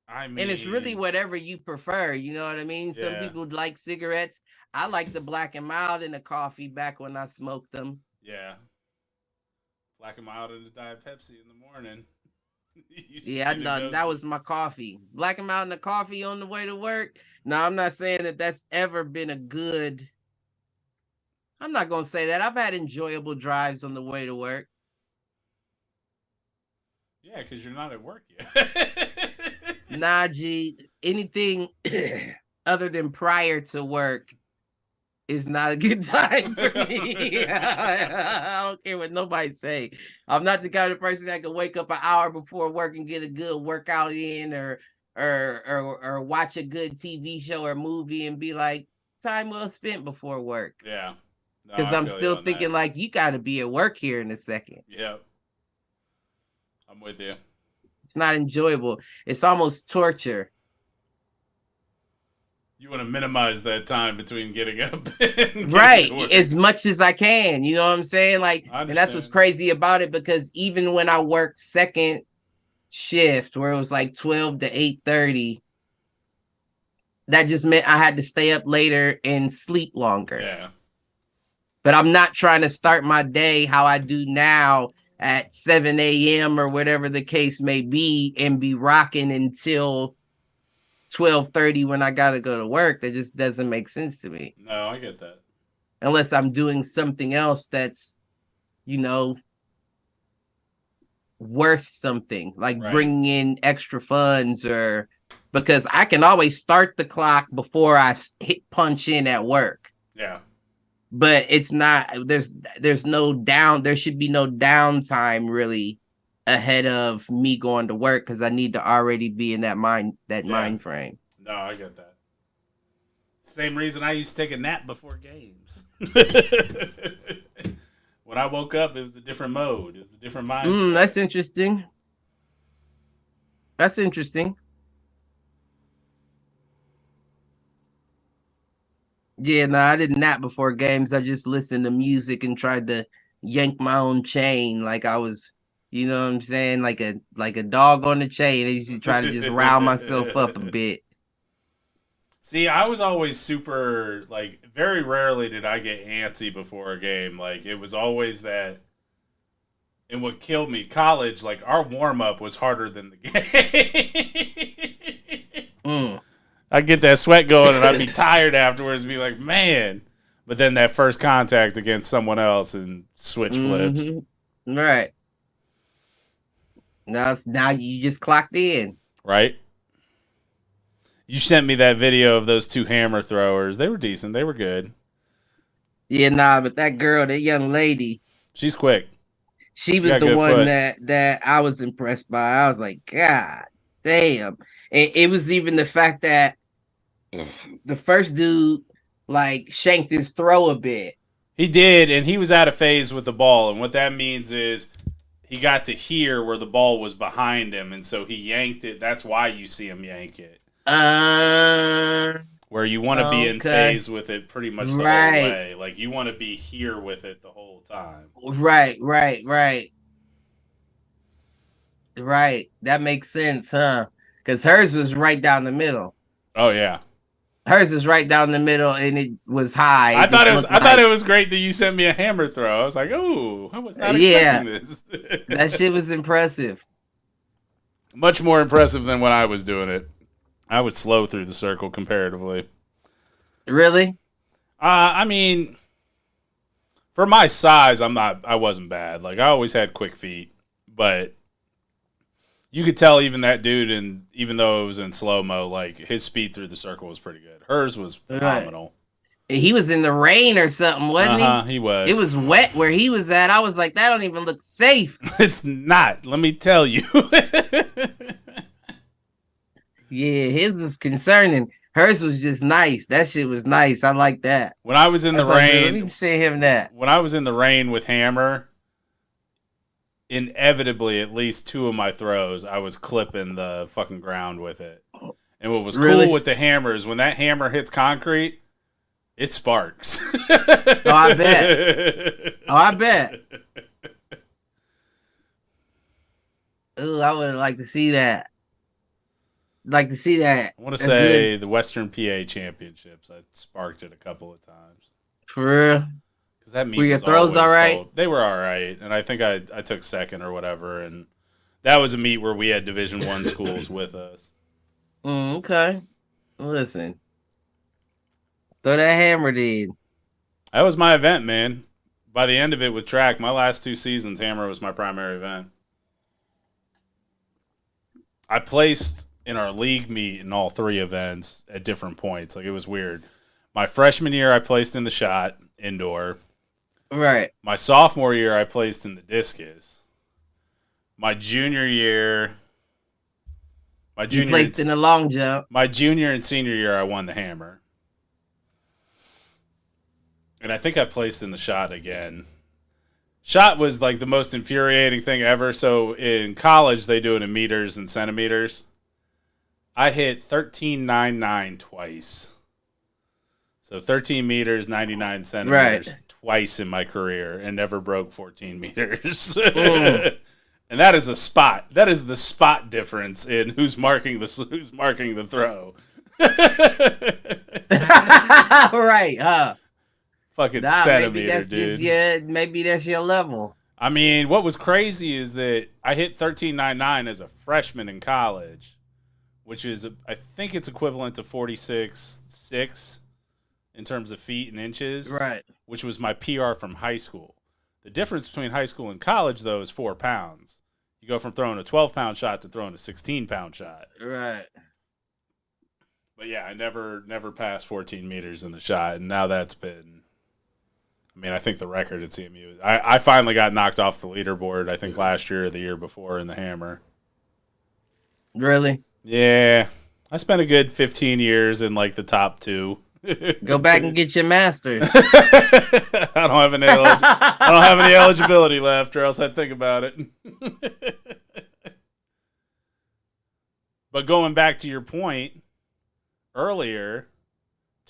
I mean, and it's really whatever you prefer. You know what I mean? Yeah. Some people like cigarettes. I like the Black and Mild in the coffee back when I smoked them. Yeah. Black and Mild and a Diet Pepsi in the morning. Yeah, I know that was my coffee. Black and Mild and the coffee on the way to work. No, I'm not saying that that's ever been a good. I'm not going to say that. I've had enjoyable drives on the way to work. Yeah, because you're not at work yet. Nah, G, anything other than prior to work is not a good time for me. I don't care what nobody say. I'm not the kind of person that can wake up an hour before work and get a good workout in or watch a good TV show or movie and be like, time well spent before work. Yeah. Because I'm still thinking like, you got to be at work here in a second. Yeah. I'm with you. It's not enjoyable. It's almost torture. You want to minimize that time between getting up and right, as much as I can. You know what I'm saying? Like, and that's what's crazy about it, because even when I worked second shift, where it was like 12 to 8:30, that just meant I had to stay up later and sleep longer. Yeah. But I'm not trying to start my day how I do now at 7 a.m. or whatever the case may be and be rocking until 12:30 when I gotta go to work. That just doesn't make sense to me. No, I get that. Unless I'm doing something else that's, you know, worth something, like bringing in extra funds, or because I can always start the clock before I hit punch in at work. Yeah. But it's not, there's no there should be no downtime really ahead of me going to work, because I need to already be in that mind frame. No, I get that. Same reason I used to take a nap before games. When I woke up, it was a different mode. It was a different mindset. That's interesting. That's interesting. Yeah, no, I didn't nap before games. I just listened to music and tried to yank my own chain, like I was, you know what I'm saying, like a dog on the chain. I used to try to just rile myself up a bit. See, I was always super, like, very rarely did I get antsy before a game. Like, it was always that. And what killed me, college, like, our warm-up was harder than the game. I'd get that sweat going, and I'd be tired afterwards and be like, man. But then that first contact against someone else and switch flips. Right. Now you just clocked in. Right. You sent me that video of those two hammer throwers. They were decent. They were good. Yeah, nah, but that girl, that young lady. She's quick. She was the one that I was impressed by. I was like, God damn. it was even the fact that the first dude like shanked his throw a bit. He did, and he was out of phase with the ball, and what that means is he got to hear where the ball was behind him, and so he yanked it. That's why you see him yank it. Where you want to be in phase with it pretty much the whole way. Like, you want to be here with it the whole time. Right. That makes sense, huh? Because hers was right down the middle. Oh, yeah. Hers was right down the middle, and it was high. I thought it was great that you sent me a hammer throw. I was like, "Ooh, I was not expecting this." That shit was impressive. Much more impressive than when I was doing it. I was slow through the circle comparatively. Really? I mean, for my size, I wasn't bad. Like, I always had quick feet, but you could tell even that dude, and even though it was in slow-mo, like, his speed through the circle was pretty good. Hers was phenomenal. Right. He was in the rain or something, wasn't he? He was. It was wet where he was at. I was like, that don't even look safe. It's not. Let me tell you. Yeah, his was concerning. Hers was just nice. That shit was nice. I like that. When I was in the rain. Let me say him that. When I was in the rain with Hammer, inevitably, at least two of my throws, I was clipping the fucking ground with it. And what was cool with the hammer is when that hammer hits concrete, it sparks. Oh, I bet. Ooh, I would like to see that. I want to say the Western PA Championships. I sparked it a couple of times. For real? Because that meat were your throws all right? Cold. They were all right, and I think I took second or whatever. And that was a meet where we had Division I schools with us. Okay. Listen. Throw that hammer, dude. That was my event, man. By the end of it with track, my last 2 seasons, hammer was my primary event. I placed in our league meet in all 3 events at different points. Like, it was weird. My freshman year, I placed in the shot, indoor. Right. My sophomore year, I placed in the discus. My junior year... You placed in the long jump. My junior and senior year, I won the hammer. And I think I placed in the shot again. Shot was like the most infuriating thing ever. So in college, they do it in meters and centimeters. I hit 13.99 twice. So 13 meters, 99 centimeters twice in my career, and never broke 14 meters. And that is a spot. That is the spot difference in who's marking the throw. Right. Fucking centimeter, dude. Maybe that's your level. I mean, what was crazy is that I hit 13.99 as a freshman in college, which is, I think it's equivalent to 46.6 in terms of feet and inches. Right. Which was my PR from high school. The difference between high school and college, though, is 4 pounds. You go from throwing a 12-pound shot to throwing a 16-pound shot. Right. But yeah, I never passed 14 meters in the shot, and now that's been... I mean, I think the record at CMU... I finally got knocked off the leaderboard, I think last year or the year before in the hammer. Really? Yeah. I spent a good 15 years in, like, the top 2. Go back and get your master's. I don't have any eligibility left, or else I'd think about it. But going back to your point earlier,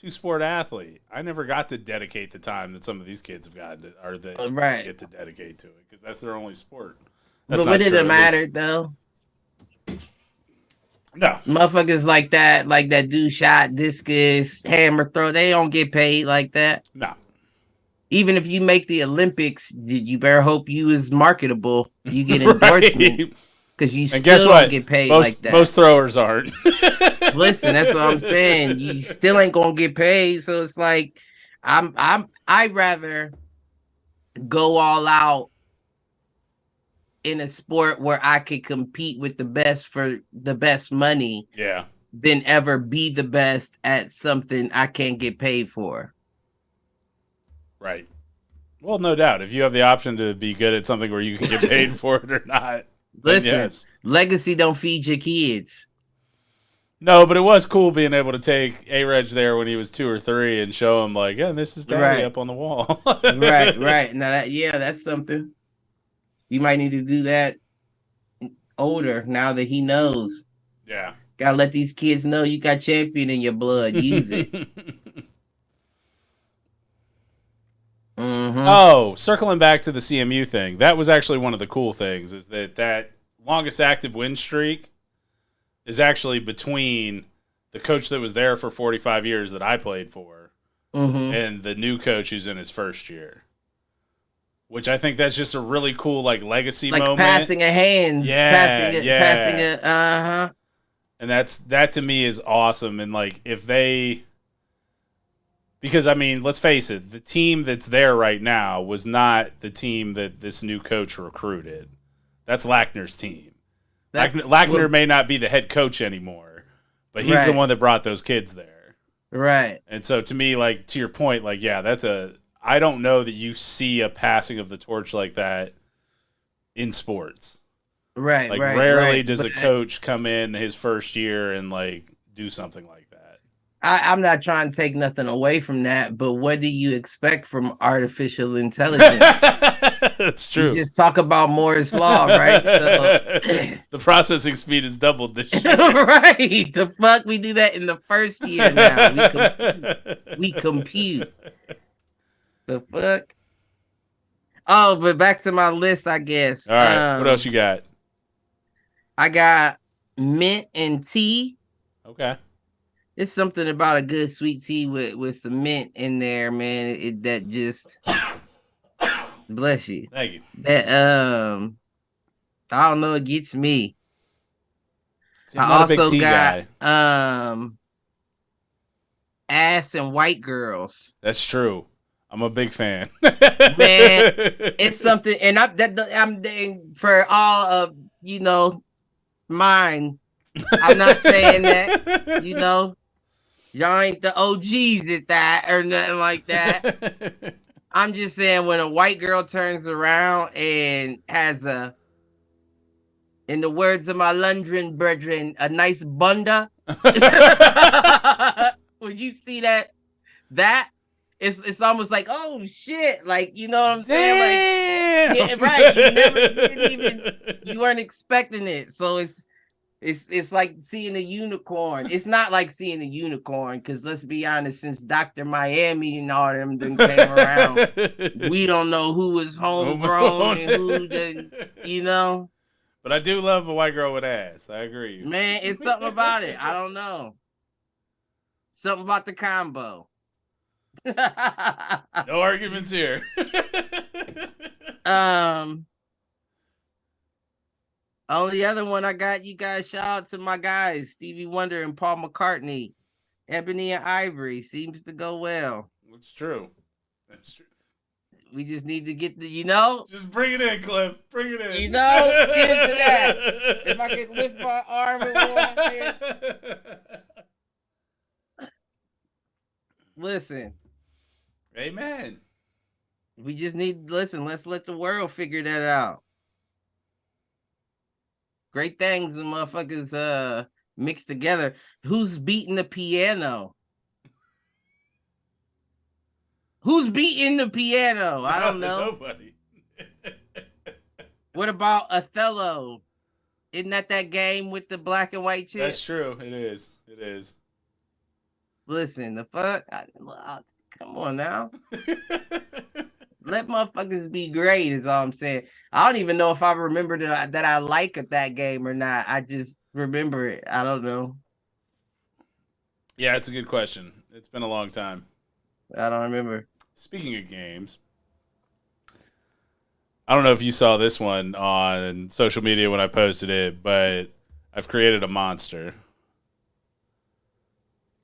2-sport athlete. I never got to dedicate the time that some of these kids have gotten or that get to dedicate to it because that's their only sport. But what did it matter though? No. Motherfuckers like that do shot, discus, hammer throw, they don't get paid like that. No. Even if you make the Olympics, you better hope you is marketable. You get endorsements. Because you still don't get paid like that. Most throwers aren't. Listen, that's what I'm saying. You still ain't gonna get paid. So it's like I'd rather go all out in a sport where I could compete with the best for the best money. Yeah. Than ever be the best at something I can't get paid for. Right. Well, no doubt. If you have the option to be good at something where you can get paid for it or not. Listen, yes. Legacy don't feed your kids. No, but it was cool being able to take A-Reg there when he was 2 or 3 and show him like, yeah, this is Daddy up on the wall. Right. Now that's something. You might need to do that older now that he knows. Yeah. Gotta let these kids know you got champion in your blood. Use it. Mm-hmm. Oh, circling back to the CMU thing, that was actually one of the cool things, is that longest active win streak is actually between the coach that was there for 45 years that I played for and the new coach who's in his first year. Which I think that's just a really cool legacy moment. Passing a hand. Yeah. Passing a And that to me is awesome. And if they, because I mean, let's face it, the team that's there right now was not the team that this new coach recruited. That's Lackner's team. Lackner may not be the head coach anymore, but he's the one that brought those kids there. Right. And so to me, to your point, I don't know that you see a passing of the torch like that in sports. Right. Rarely does a coach come in his first year and do something like that. I'm not trying to take nothing away from that, but what do you expect from artificial intelligence? That's true. You just talk about Moore's law, right? So the processing speed is doubled this year. Right. The fuck, we do that in the first year now. We compute. The fuck? Oh, but back to my list, I guess. All right. What else you got? I got mint and tea. Okay. It's something about a good sweet tea with some mint in there, man. That just bless you. Thank you. That I don't know, it gets me. See, I also got ass and white girls. That's true. I'm a big fan. Man, it's something, and I'm for all of mine. I'm not saying that, y'all ain't the OGs at that or nothing like that. I'm just saying when a white girl turns around and has in the words of my London brethren, a nice bunda. When you see that it's almost like, oh shit, you know what I'm saying? Damn! Right. You weren't expecting it. So it's like seeing a unicorn. It's not like seeing a unicorn, because let's be honest, since Dr. Miami and all them came around, we don't know who was homegrown and who didn't, But I do love a white girl with ass. I agree. Man, it's something about it. I don't know. Something about the combo. No arguments here. Only other one I got, you guys, shout out to my guys, Stevie Wonder and Paul McCartney. Ebony and Ivory seems to go well. That's true. We just need to get Just bring it in, Cliff. Bring it in. Get into that. If I could lift my arm and walk here. Listen. Amen. We just need, let's let the world figure that out. Great things when motherfuckers mixed together. Who's beating the piano? Who's beating the piano? I don't know. Nobody. What about Othello? Isn't that game with the black and white chick? That's true. It is. Listen, the fuck? Come on now. Let motherfuckers be great is all I'm saying. I don't even know if I remember that I like that game or not. I just remember it. I don't know. Yeah, it's a good question. It's been a long time. I don't remember. Speaking of games, I don't know if you saw this one on social media when I posted it, but I've created a monster.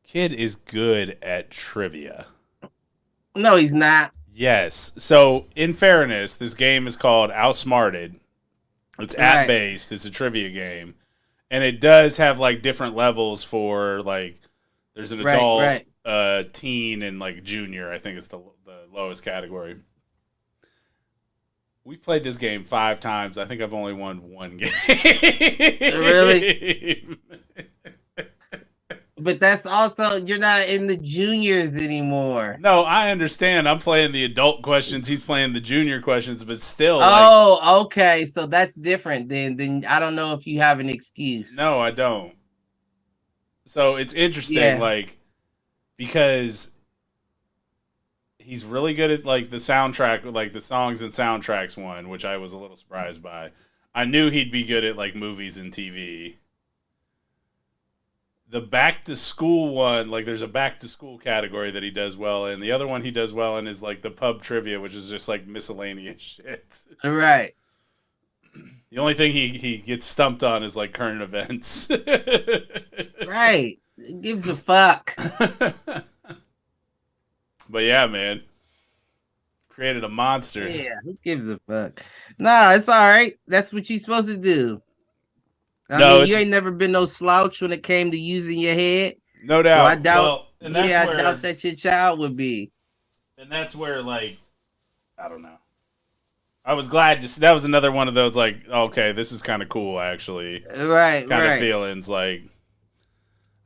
Kid is good at trivia. No, he's not. Yes. So, in fairness, this game is called Outsmarted. It's app-based. It's a trivia game. And it does have, different levels for, there's an adult, teen, and, junior. I think it's the lowest category. We've played this game 5 times. I think I've only won 1 game. Really? But that's also, you're not in the juniors anymore. No, I understand. I'm playing the adult questions. He's playing the junior questions, but still. Oh, okay. So that's different. Then I don't know if you have an excuse. No, I don't. So it's interesting, because he's really good at the soundtrack, like the songs and soundtracks one, which I was a little surprised by. I knew he'd be good at movies and TV. The back to school one, there's a back to school category that he does well in. The other one he does well in is the pub trivia, which is just miscellaneous shit. Right. The only thing he gets stumped on is current events. Right. It gives a fuck. But yeah, man. Created a monster. Yeah, who gives a fuck? Nah, it's all right. That's what you're supposed to do. I mean, you ain't never been no slouch when it came to using your head. No doubt. So I doubt. I doubt that your child would be. And that's where, I don't know. I was glad that was another one of those okay, this is kind of cool actually. Right. Kind of feelings I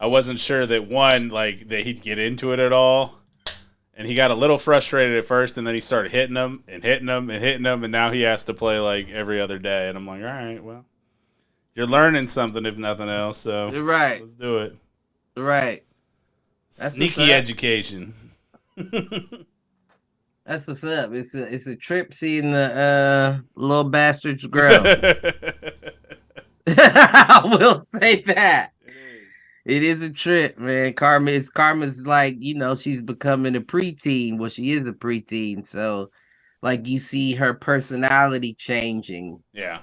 wasn't sure that that he'd get into it at all. And he got a little frustrated at first, and then he started hitting them and hitting them and hitting them, and now he has to play every other day. And I'm like, all right, well. You're learning something, if nothing else. So right, let's do it. Right, that's sneaky education. That's what's up. It's a trip seeing the little bastards grow. I will say that it is a trip, man. Karma's she's becoming a preteen. Well, she is a preteen, so you see her personality changing. Yeah.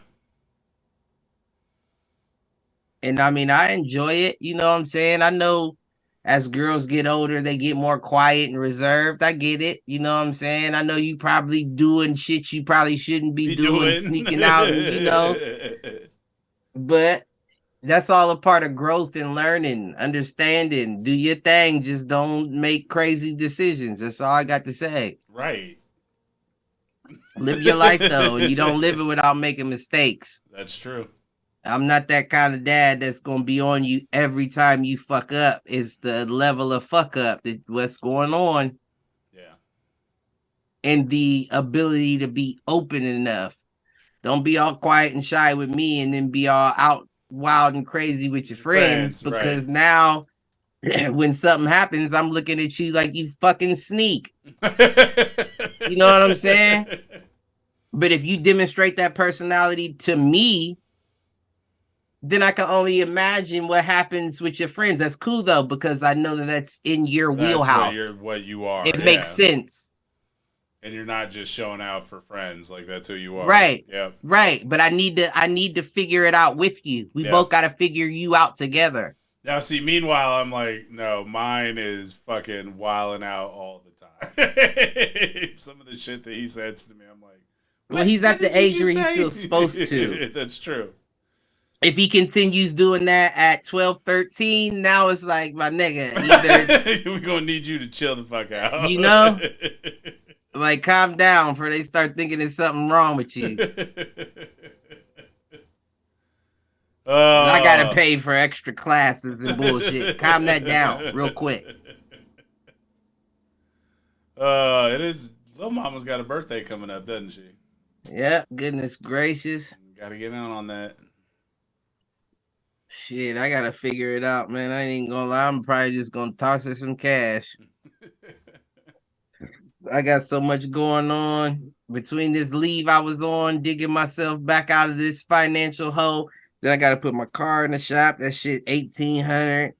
And I mean, I enjoy it. You know what I'm saying? I know as girls get older, they get more quiet and reserved. I get it. You know what I'm saying? I know you probably doing shit you probably shouldn't be doing, sneaking out, But that's all a part of growth and learning, understanding. Do your thing. Just don't make crazy decisions. That's all I got to say. Right. Live your life, though, and you don't live it without making mistakes. That's true. I'm not that kind of dad that's gonna be on you every time you fuck up. It's the level of fuck up that what's going on. Yeah. And the ability to be open enough. Don't be all quiet and shy with me and then be all out wild and crazy with your friends because now when something happens, I'm looking at you like you fucking sneak. You know what I'm saying? But if you demonstrate that personality to me, then I can only imagine what happens with your friends. That's cool though, because I know that's in your wheelhouse. What you are. It makes sense. And you're not just showing out for friends. That's who you are. Right. Yep. Right. But I need to figure it out with you. We both got to figure you out together. Now, see, meanwhile, I'm no, mine is fucking wilding out all the time. Some of the shit that he says to me, I'm like, well, he's at the age where he's still supposed to. That's true. If he continues doing that at 12, 13, now it's my nigga. Either we're going to need you to chill the fuck out. You know? Calm down before they start thinking there's something wrong with you. I got to pay for extra classes and bullshit. Calm that down real quick. It is. Little Mama's got a birthday coming up, doesn't she? Yeah, goodness gracious. Got to get in on that. Shit, I gotta figure it out, man. I ain't gonna lie. I'm probably just gonna toss her some cash. I got so much going on between this leave I was on, digging myself back out of this financial hole. Then I gotta put my car in the shop. That shit $1,800.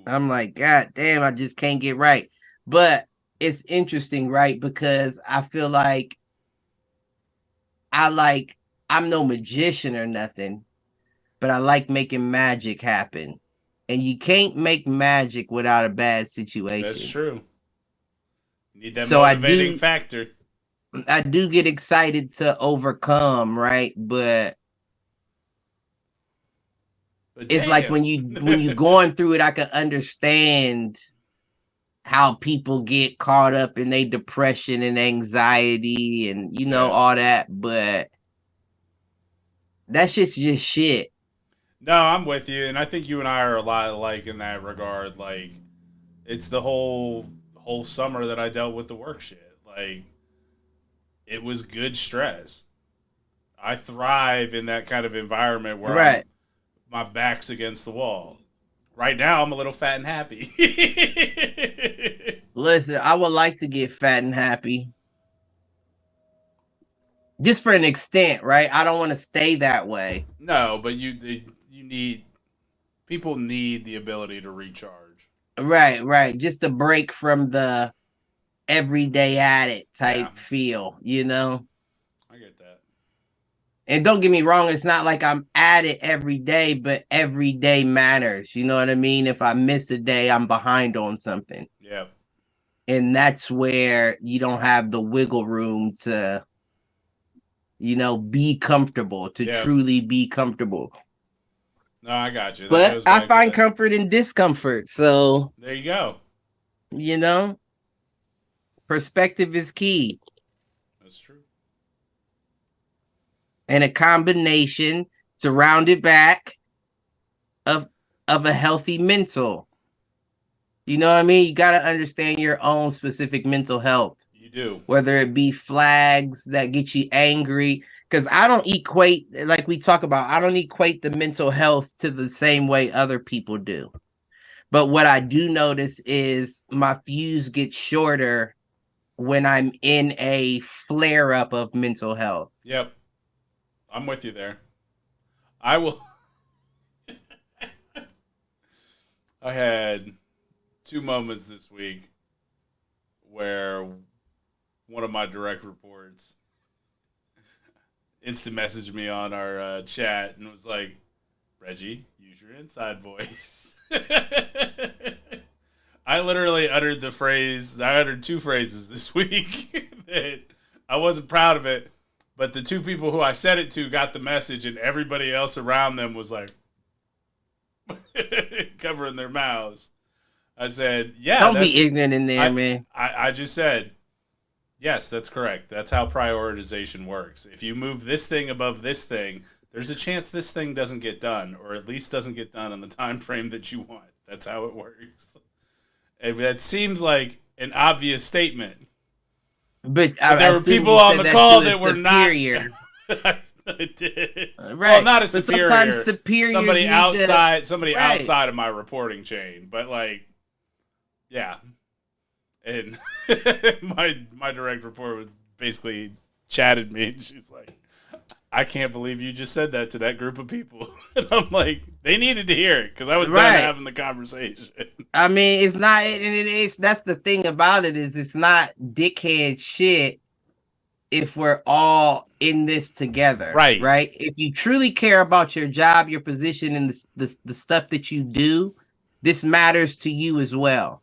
I'm like, God damn, I just can't get right. But it's interesting, right? Because I feel like I'm no magician or nothing. But I like making magic happen. And you can't make magic without a bad situation. That's true. You need that motivating factor. I do get excited to overcome, right? But it's like when you're going through it, I can understand how people get caught up in their depression and anxiety and all that. But that shit's just shit. No, I'm with you, and I think you and I are a lot alike in that regard. Like, it's the whole summer that I dealt with the work shit. Like, it was good stress. I thrive in that kind of environment where my back's against the wall. Right now, I'm a little fat and happy. Listen, I would like to get fat and happy. Just for an extent, right? I don't want to stay that way. No, but people need the ability to recharge. Right. Just a break from the everyday at it type feel, you know? I get that. And don't get me wrong, it's not like I'm at it every day, but every day matters. You know what I mean? If I miss a day, I'm behind on something. Yeah. And that's where you don't have the wiggle room to, you know, be comfortable, to truly be comfortable. No, I got you. But I find comfort in discomfort. So there you go. You know, perspective is key. That's true. And a combination surrounded back of a healthy mental. You know what I mean? You got to understand your own specific mental health. You do. Whether it be flags that get you angry. Because I don't equate, like we talk about, I don't equate the mental health to the same way other people do. But what I do notice is my fuse gets shorter when I'm in a flare up of mental health. Yep. I'm with you there. I will. I had 2 moments this week where one of my direct reports instant messaged me on our chat and was like, Reggie, use your inside voice. I literally uttered the phrase, I uttered 2 phrases this week that I wasn't proud of it, but the 2 people who I said it to got the message and everybody else around them was like, covering their mouths. I said, yeah. Don't be ignorant in there, man. I just said, yes, that's correct. That's how prioritization works. If you move this thing above this thing, there's a chance this thing doesn't get done, or at least doesn't get done in the time frame that you want. That's how it works. And that seems like an obvious statement. But there were people on the call that were superior. Not. I did. Right. Well, not a superior. Sometimes superiors somebody outside of my reporting chain. But like, yeah. And my direct report was basically chatted me, and she's like, I can't believe you just said that to that group of people. And I'm like, they needed to hear it because I was done having the conversation. I mean, it's not, and it is, that's the thing about it, is it's not dickhead shit if we're all in this together. Right. If you truly care about your job, your position, and the stuff that you do, this matters to you as well.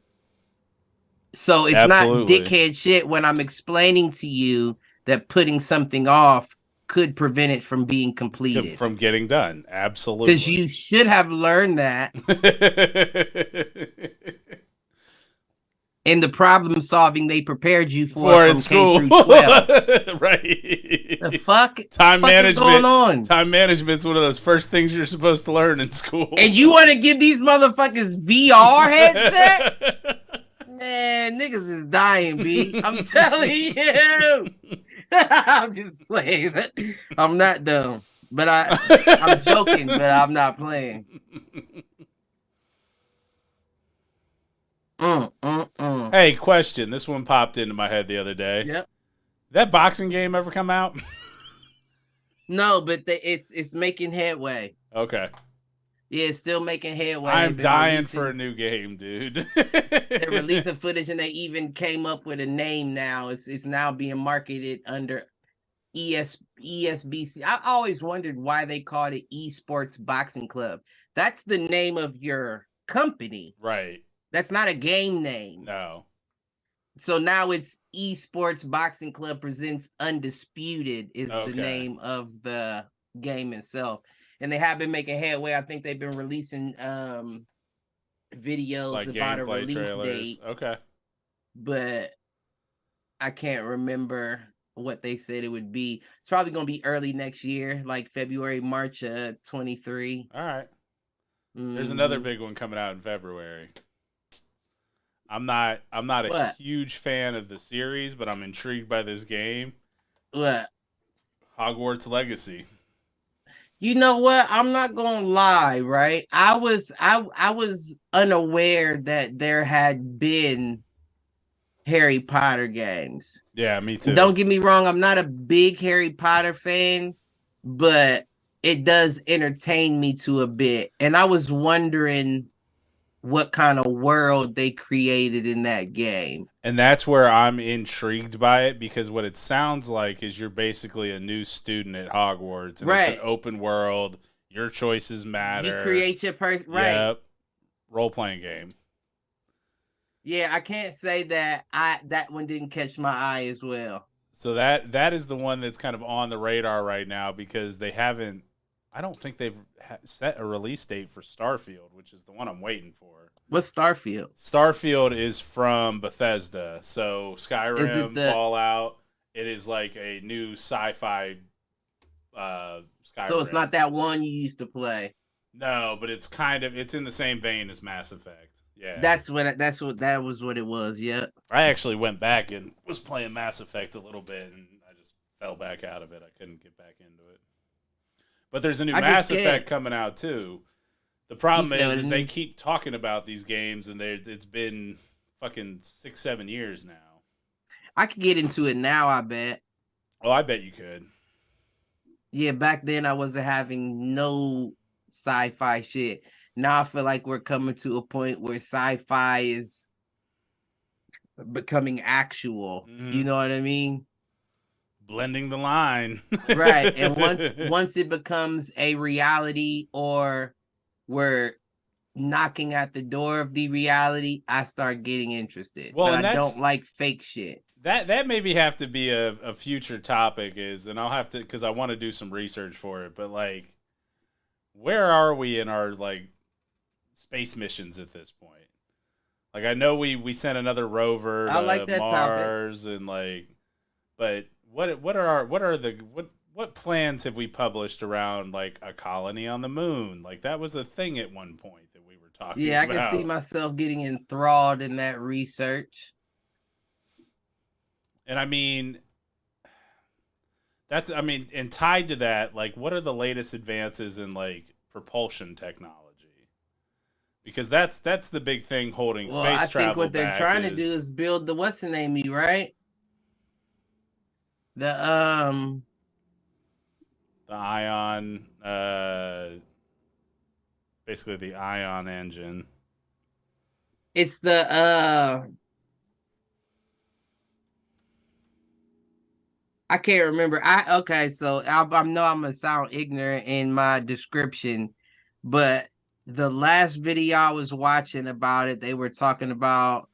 So it's not dickhead shit when I'm explaining to you that putting something off could prevent it from being completed. From getting done. Absolutely. Because you should have learned that in the problem solving they prepared you for from school. K through 12. Right. The fuck? Time management. Is going on? Time management's one of those first things you're supposed to learn in school. And you want to give these motherfuckers VR headsets? Man, niggas is dying, B. I'm telling you. I'm just playing. I'm not dumb. But I'm joking, but I'm not playing. Hey, question. This one popped into my head the other day. Yep. That boxing game ever come out? No, but it's making headway. Okay. Yeah, it's still making headway. I'm dying for a new game, dude. They're releasing footage, and they even came up with a name now. It's now being marketed under ESBC. I always wondered why they called it Esports Boxing Club. That's the name of your company. Right. That's not a game name. No. So now it's Esports Boxing Club Presents Undisputed is the name of the game itself. And they have been making headway. I think they've been releasing videos like about a release trailers. date. Okay. But I can't remember what they said it would be. It's probably gonna be early next year, like February, March 23. All right. There's another big one coming out in February. I'm not a huge fan of the series, but I'm intrigued by this game. What? Hogwarts Legacy. You know what? I'm not gonna lie, right? I was unaware that there had been Harry Potter games. Yeah, me too. Don't get me wrong, I'm not a big Harry Potter fan, but it does entertain me to a bit. And I was wondering what kind of world they created in that game. And that's where I'm intrigued by it, because what it sounds like is you're basically a new student at Hogwarts, and it's an open world. Your choices matter. You create your person, right? Yep. Role-playing game. Yeah, I can't say that that one didn't catch my eye as well. So that is the one that's kind of on the radar right now, because they haven't. I don't think they've set a release date for Starfield, which is the one I'm waiting for. What's Starfield? Starfield is from Bethesda. So Skyrim, Fallout. It is like a new sci-fi Skyrim. So it's not that one you used to play. No, but it's in the same vein as Mass Effect. Yeah. That was what it was. Yeah. I actually went back and was playing Mass Effect a little bit, and I just fell back out of it. I couldn't get back into it. But there's a new Mass Effect coming out too. The problem is they keep talking about these games, and it's been fucking 6-7 years now. I could get into it now, I bet. Oh, I bet you could. Yeah, back then I wasn't having no sci-fi shit. Now I feel like we're coming to a point where sci-fi is becoming actual. Mm-hmm. You know what I mean? Blending the line. Right. And once it becomes a reality, or we're knocking at the door of the reality, I start getting interested. Well, but I don't like fake shit. That maybe have to be a future topic, and I'll have to, because I want to do some research for it, but like, where are we in our like space missions at this point? Like, I know we sent another rover to Mars, topic. And like, but what plans have we published around like a colony on the moon? Like, that was a thing at one point that we were talking about. Yeah, I can see myself getting enthralled in that research. And I mean, and tied to that, like, what are the latest advances in like propulsion technology? Because that's the big thing holding space travel back. I think what they're trying to do is build the what's-the-name, right? The Ion, basically the Ion engine. It's the I can't remember. So I know I'm gonna sound ignorant in my description, but the last video I was watching about it, they were talking about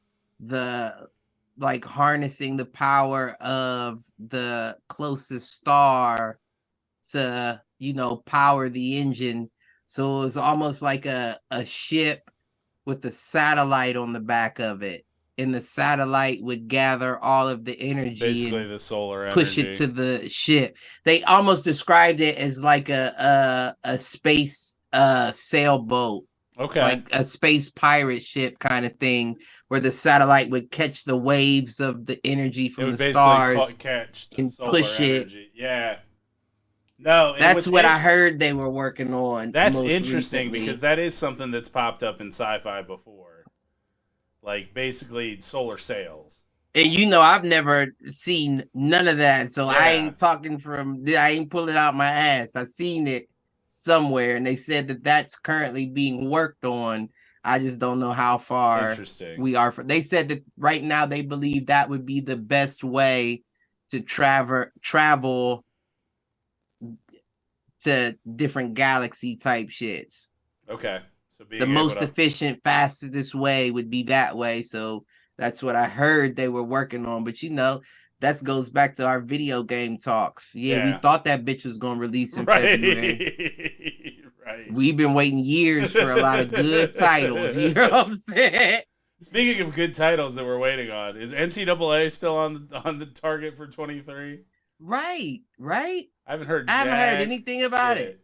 harnessing the power of the closest star to, power the engine. So it was almost like a ship with a satellite on the back of it. And the satellite would gather all of the energy, basically the solar energy, push it to the ship. They almost described it as like a space sailboat, okay, like a space pirate ship kind of thing, where the satellite would catch the waves of the energy from the stars, catch and push energy. It. Yeah, no, that's what I heard they were working on. That's interesting because that is something that's popped up in sci-fi before. Like, basically solar sails. And I've never seen none of that. So yeah. I ain't pulling out my ass. I seen it somewhere, and they said that that's currently being worked on. I just don't know how far we are. They said that right now they believe that would be the best way to travel to different galaxy type shits. Okay. So the most efficient, fastest way would be that way. So that's what I heard they were working on. But that goes back to our video game talks. Yeah. We thought that bitch was going to release in February. Right. We've been waiting years for a lot of good titles. You know what I'm saying? Speaking of good titles that we're waiting on, is NCAA still on the target for 23? Right. I haven't heard. I haven't heard anything about shit. it.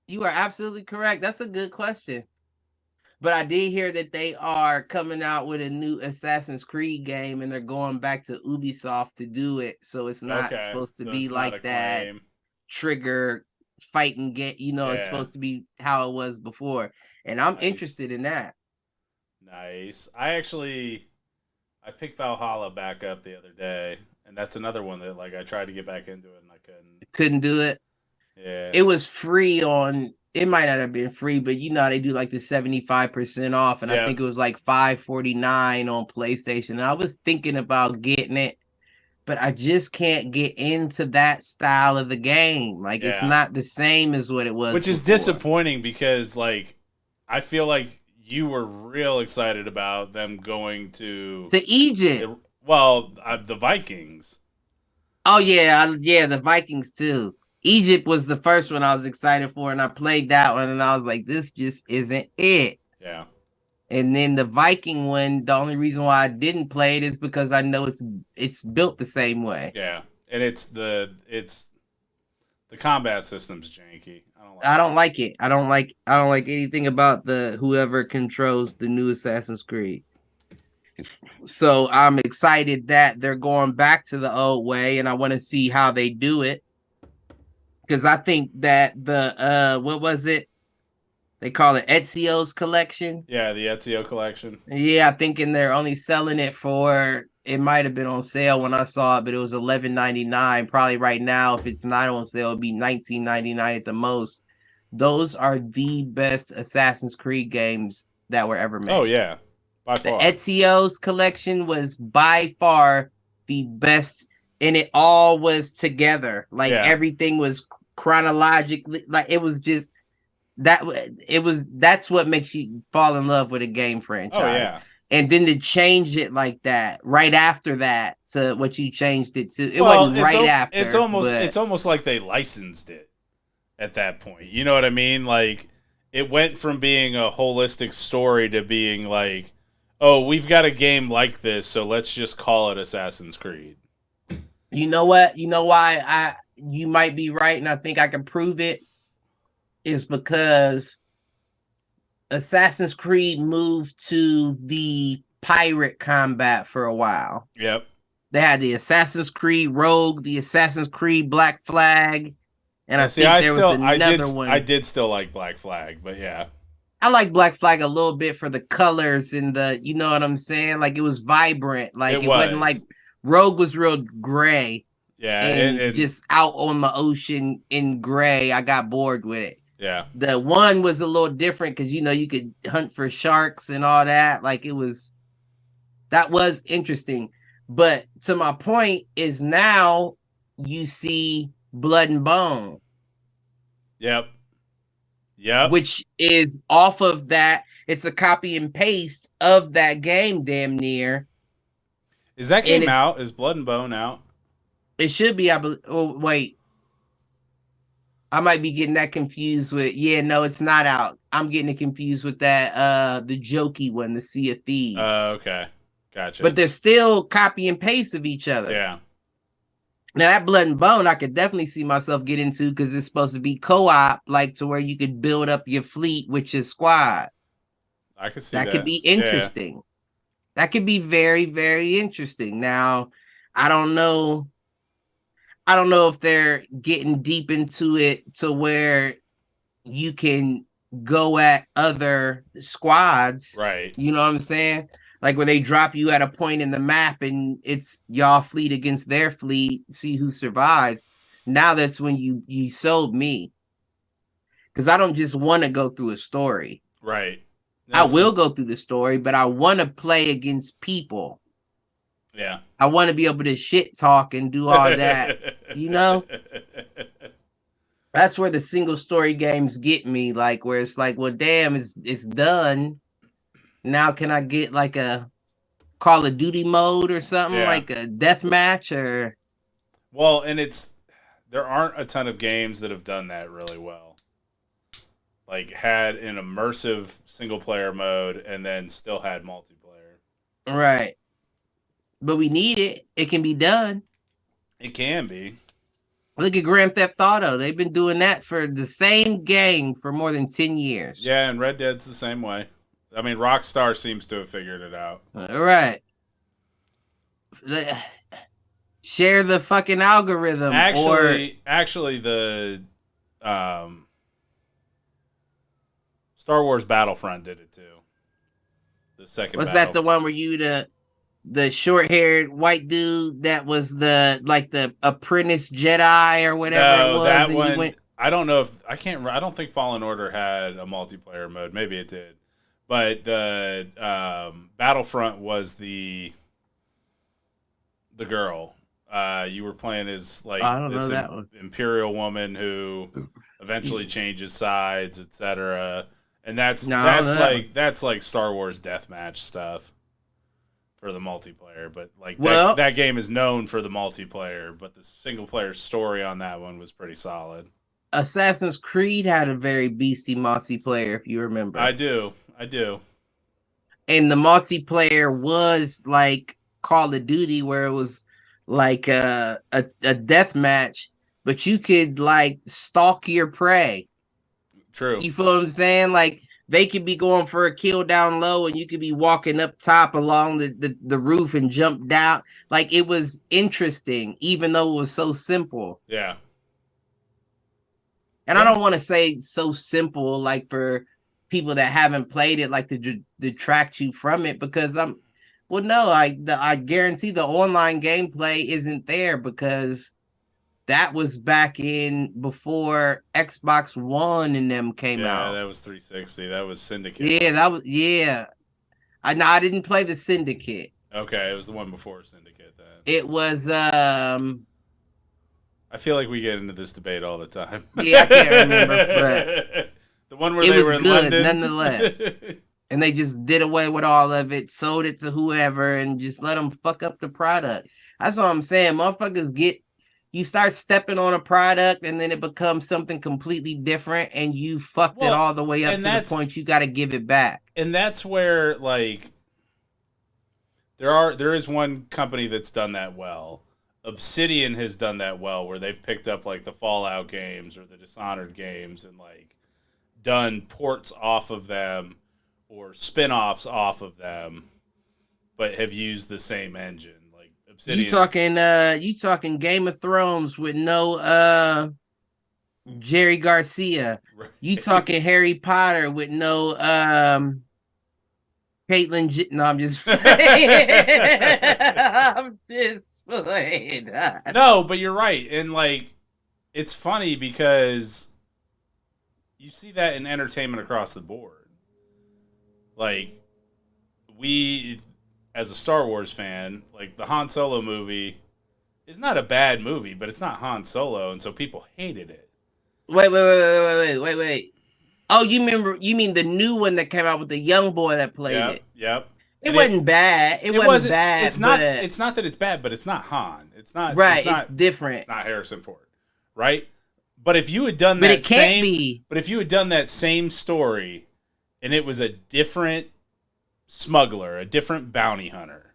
You are absolutely correct. That's a good question. But I did hear that they are coming out with a new Assassin's Creed game, and they're going back to Ubisoft to do it. So it's not supposed to be like that trigger fighting game. It's supposed to be how it was before. And I'm interested in that. Nice. I picked Valhalla back up the other day, and that's another one that I tried to get back into it and I couldn't do it. Yeah. It was free on. It might not have been free, but they do the 75% off, and I think it was $5.49 on PlayStation. And I was thinking about getting it, but I just can't get into that style of the game. It's not the same as what it was. Which is disappointing because I feel like you were real excited about them going to Egypt. The Vikings. Oh yeah, the Vikings too. Egypt was the first one I was excited for, and I played that one, and I was like, this just isn't it. Yeah. And then the Viking one, the only reason why I didn't play it is because I know it's built the same way. Yeah, and it's the combat system's janky. I don't like it. I don't like anything about the whoever controls the new Assassin's Creed. So I'm excited that they're going back to the old way, and I want to see how they do it. Because I think that the what was it? They call it Ezio's collection. Yeah, the Ezio collection. Yeah, I think they're only selling it for. It might have been on sale when I saw it, but it was $11.99. Probably right now, if it's not on sale, it'd be $19.99 at the most. Those are the best Assassin's Creed games that were ever made. Oh yeah, by far. The Ezio's collection was by far the best. And it all was together. Everything was chronologically. It was just that. That's what makes you fall in love with a game franchise. Oh yeah. And then to change it like that, right after that, to what you changed it to. It wasn't right after. It's almost like they licensed it at that point. You know what I mean? It went from being a holistic story to being oh, we've got a game like this, so let's just call it Assassin's Creed. You know what? You know why you might be right, and I think I can prove it, is because Assassin's Creed moved to the pirate combat for a while. Yep. They had the Assassin's Creed Rogue, the Assassin's Creed Black Flag, and I think there was another one. I did still like Black Flag, but yeah. I like Black Flag a little bit for the colors and you know what I'm saying? It was vibrant. It wasn't Rogue was real gray. Yeah. And just out on the ocean in gray. I got bored with it. Yeah. The one was a little different because, you could hunt for sharks and all that. That was interesting. But to my point is now you see Blood and Bone. Yep. Which is off of that. It's a copy and paste of that game, damn near. Is that game out? Is Blood and Bone out? It should be. Oh, wait. I might be getting that confused with. Yeah, no, it's not out. I'm getting it confused with that. The jokey one, the Sea of Thieves. Okay, gotcha. But they're still copy and paste of each other. Yeah. Now that Blood and Bone, I could definitely see myself get into because it's supposed to be co-op, to where you could build up your fleet with your squad. I could see that. That could be interesting. Yeah. That could be very, very interesting. Now, I don't know if they're getting deep into it to where you can go at other squads. Right. You know what I'm saying? Where they drop you at a point in the map and it's y'all fleet against their fleet, see who survives. Now that's when you sold me. Because I don't just want to go through a story. Right. I will go through the story, but I want to play against people. Yeah. I want to be able to shit talk and do all that. That's where the single story games get me. Where it's well, damn, it's done. Now can I get a Call of Duty mode or something, like a death match or? Well, and there aren't a ton of games that have done that really well. Had an immersive single player mode and then still had multiplayer. Right. But we need it. It can be done. It can be. Look at Grand Theft Auto. They've been doing that for the same game for more than 10 years. Yeah, and Red Dead's the same way. I mean, Rockstar seems to have figured it out. All right. Share the fucking algorithm. Actually, the Star Wars Battlefront did it too. The second. Was that the one where you the short-haired white dude that was the apprentice Jedi or whatever it was? That one. I don't know if I can't. I don't think Fallen Order had a multiplayer mode. Maybe it did, but the Battlefront was the girl. You were playing as this Imperial woman who eventually changes sides, etc. And that's like Star Wars deathmatch stuff for the multiplayer. But that game is known for the multiplayer, but the single player story on that one was pretty solid. Assassin's Creed had a very beastie multiplayer, if you remember. I do. And the multiplayer was like Call of Duty, where it was like a death match, but you could like stalk your prey. True. You feel what I'm saying? Like they could be going for a kill down low, and you could be walking up top along the roof and jump down. Like it was interesting, even though it was so simple. Yeah. And I don't want to say so simple, like for people that haven't played it, like to detract you from it, because I guarantee the online gameplay isn't there, because that was back in before Xbox One and them came out. Yeah, that was 360. That was Syndicate. I didn't play the Syndicate. Okay, it was the one before Syndicate then. It was I feel like we get into this debate all the time. Yeah, I can't remember, but the one where they were in London, nonetheless. And they just did away with all of it, sold it to whoever, and just let them fuck up the product. That's what I'm saying. Motherfuckers you start stepping on a product, and then it becomes something completely different, and you fucked it all the way up to the point you got to give it back. And that's where, like, there is one company that's done that well. Obsidian has done that well, where they've picked up like the Fallout games or the Dishonored games and like done ports off of them or spin-offs off of them, but have used the same engine. Like Obsidian. You talking Game of Thrones with no Jerry Garcia. Right. You talking Harry Potter with no Caitlyn. No, I'm just I'm just playing. No, but you're right. And like it's funny because you see that in entertainment across the board. Like we, as a Star Wars fan, like the Han Solo movie is not a bad movie, but it's not Han Solo, and so people hated it. Wait. Oh, you mean the new one that came out with the young boy that played it? Yep. It wasn't bad. It wasn't bad. It's not that it's bad, but it's not Han. It's not right. It's different. It's not Harrison Ford, right? But if you had done but if you had done that same story, and it was a different smuggler, a different bounty hunter,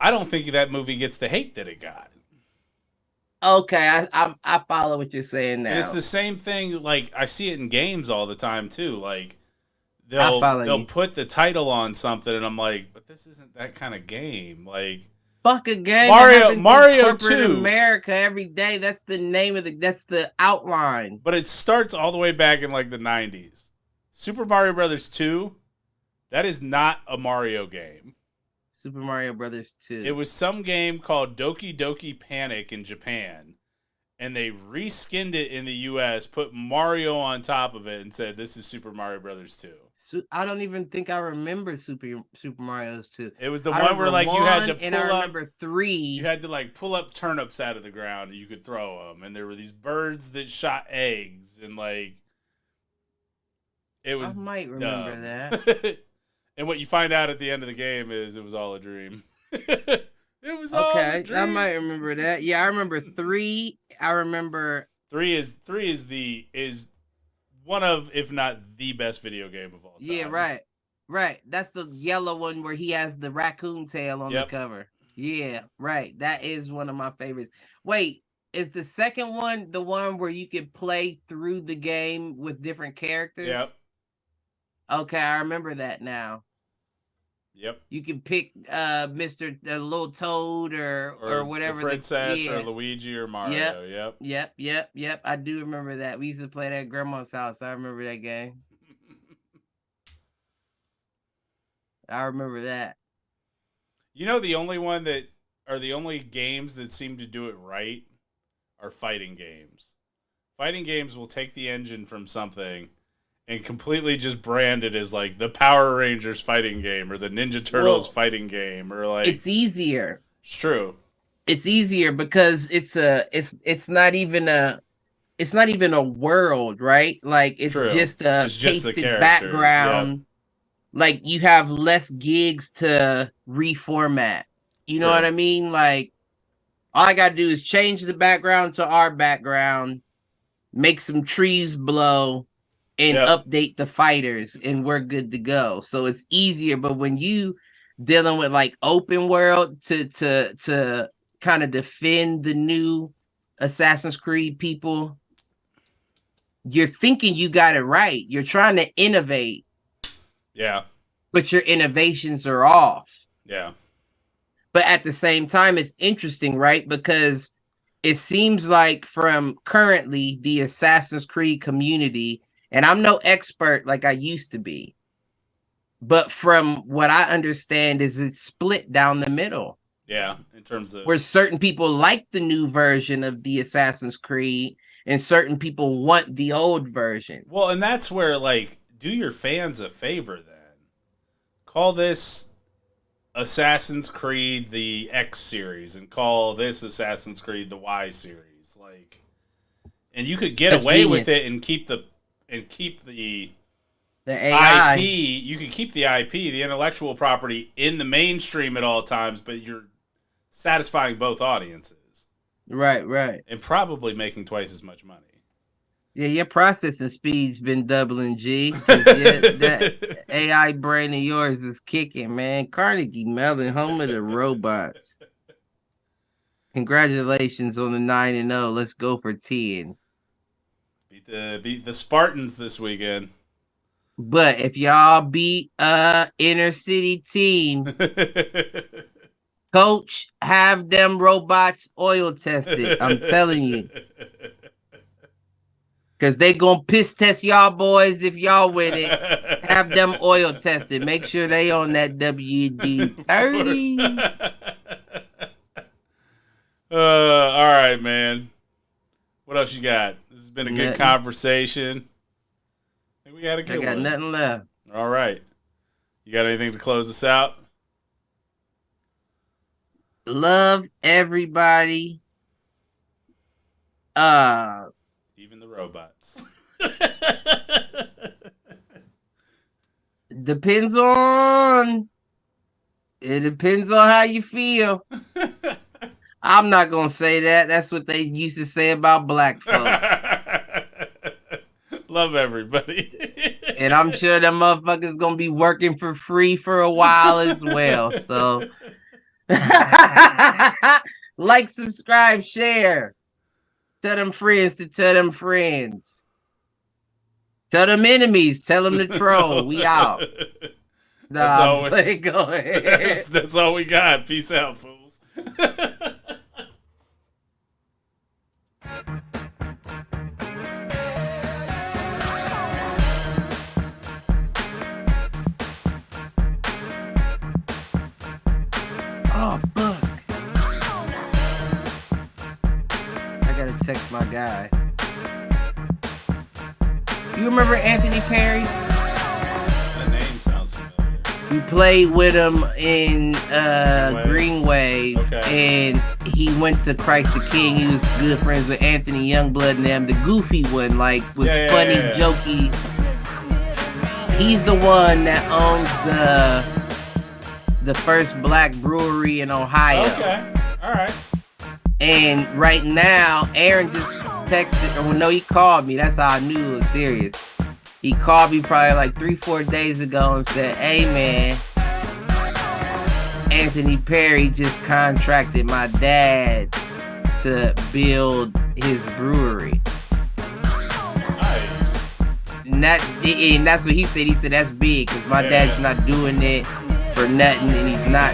I don't think that movie gets the hate that it got. Okay, I follow what you're saying now. And it's the same thing. Like I see it in games all the time too. Like they'll put the title on something, and I'm like, but this isn't that kind of game. Like fuck a game. Mario 2, America every day. That's the name of that's the outline. But it starts all the way back in like the 90s. Super Mario Brothers 2. That is not a Mario game. Super Mario Brothers 2. It was some game called Doki Doki Panic in Japan, and they reskinned it in the U.S., put Mario on top of it, and said, this is Super Mario Brothers 2. I don't even think I remember Super Mario's 2. It was the one where like you had to pull and I remember 3. You had to like pull up turnips out of the ground, and you could throw them, and there were these birds that shot eggs, and like it was. I might remember dumb. that. And what you find out at the end of the game is it was all a dream. It was all a dream. I might remember that. Yeah, I remember 3. I remember 3 is one of, if not the best video game of all time. Yeah, right. Right. That's the yellow one where he has the raccoon tail on the cover. Yeah, right. That is one of my favorites. Wait, is the second one the one where you can play through the game with different characters? Yep. Okay, I remember that now. Yep. You can pick Mr. the little Toad or whatever, the princess or Luigi or Mario. Yep. I do remember that. We used to play that at grandma's house. I remember that game. I remember that. You know, the only games that seem to do it right are fighting games. Fighting games will take the engine from something and completely just brand it as like the Power Rangers fighting game or the Ninja Turtles fighting game, or like it's easier. It's true. It's easier because it's not even a world, right? Like it's true. Just a pasted background. Yep. Like you have less gigs to reformat. You know what I mean? Like all I gotta do is change the background to our background, make some trees blow, and update the fighters, and we're good to go. So it's easier. But when you dealing with like open world to kind of defend the new Assassin's Creed people, you're thinking you got it right. You're trying to innovate. Yeah. But your innovations are off. Yeah. But at the same time, it's interesting, right? Because it seems like from currently the Assassin's Creed community, and I'm no expert like I used to be, but from what I understand is it's split down the middle. Yeah, in terms of... where certain people like the new version of the Assassin's Creed and certain people want the old version. Well, and that's where, like, do your fans a favor then. Call this Assassin's Creed the X series and call this Assassin's Creed the Y series. Like, and you could get away with it and keep the AI. IP. You could keep the IP, the intellectual property, in the mainstream at all times, but you're satisfying both audiences. Right. And probably making twice as much money. Yeah, your processing speed's been doubling, G. That AI brain of yours is kicking, man. Carnegie Mellon, home of the robots. Congratulations on the 9-0. Let's go for 10. Beat the Spartans this weekend. But if y'all beat inner city team, coach, have them robots oil tested. I'm telling you. Because they going to piss test y'all boys if y'all win it. Have them oil tested. Make sure they on that WD-30. All right, man. What else you got? This has been a good conversation. I think we got a good one. I got nothing left. All right. You got anything to close us out? Love everybody. Even the robots. Depends on how you feel. I'm not gonna say that. That's what they used to say about black folks. Love everybody. And I'm sure them motherfuckers gonna be working for free for a while as well. So like, subscribe, share. Tell them friends to tell them friends. Tell them enemies. Tell them to troll. We out. Go ahead. That's all we got. Peace out, fools. Oh, fuck. I gotta text my guy. You remember Anthony Perry? The name sounds familiar. We played with him in Greenway, and he went to Christ the King. He was good friends with Anthony Youngblood and them. The goofy one, like, was funny, jokey. He's the one that owns the first black brewery in Ohio. Okay, all right. And right now, Aaron just texted, or no, he called me. That's how I knew it was serious. He called me probably like 3-4 days ago and said, "Hey man, Anthony Perry just contracted my dad to build his brewery." Nice. And that's what he said. He said that's big because my dad's not doing it for nothing, and he's not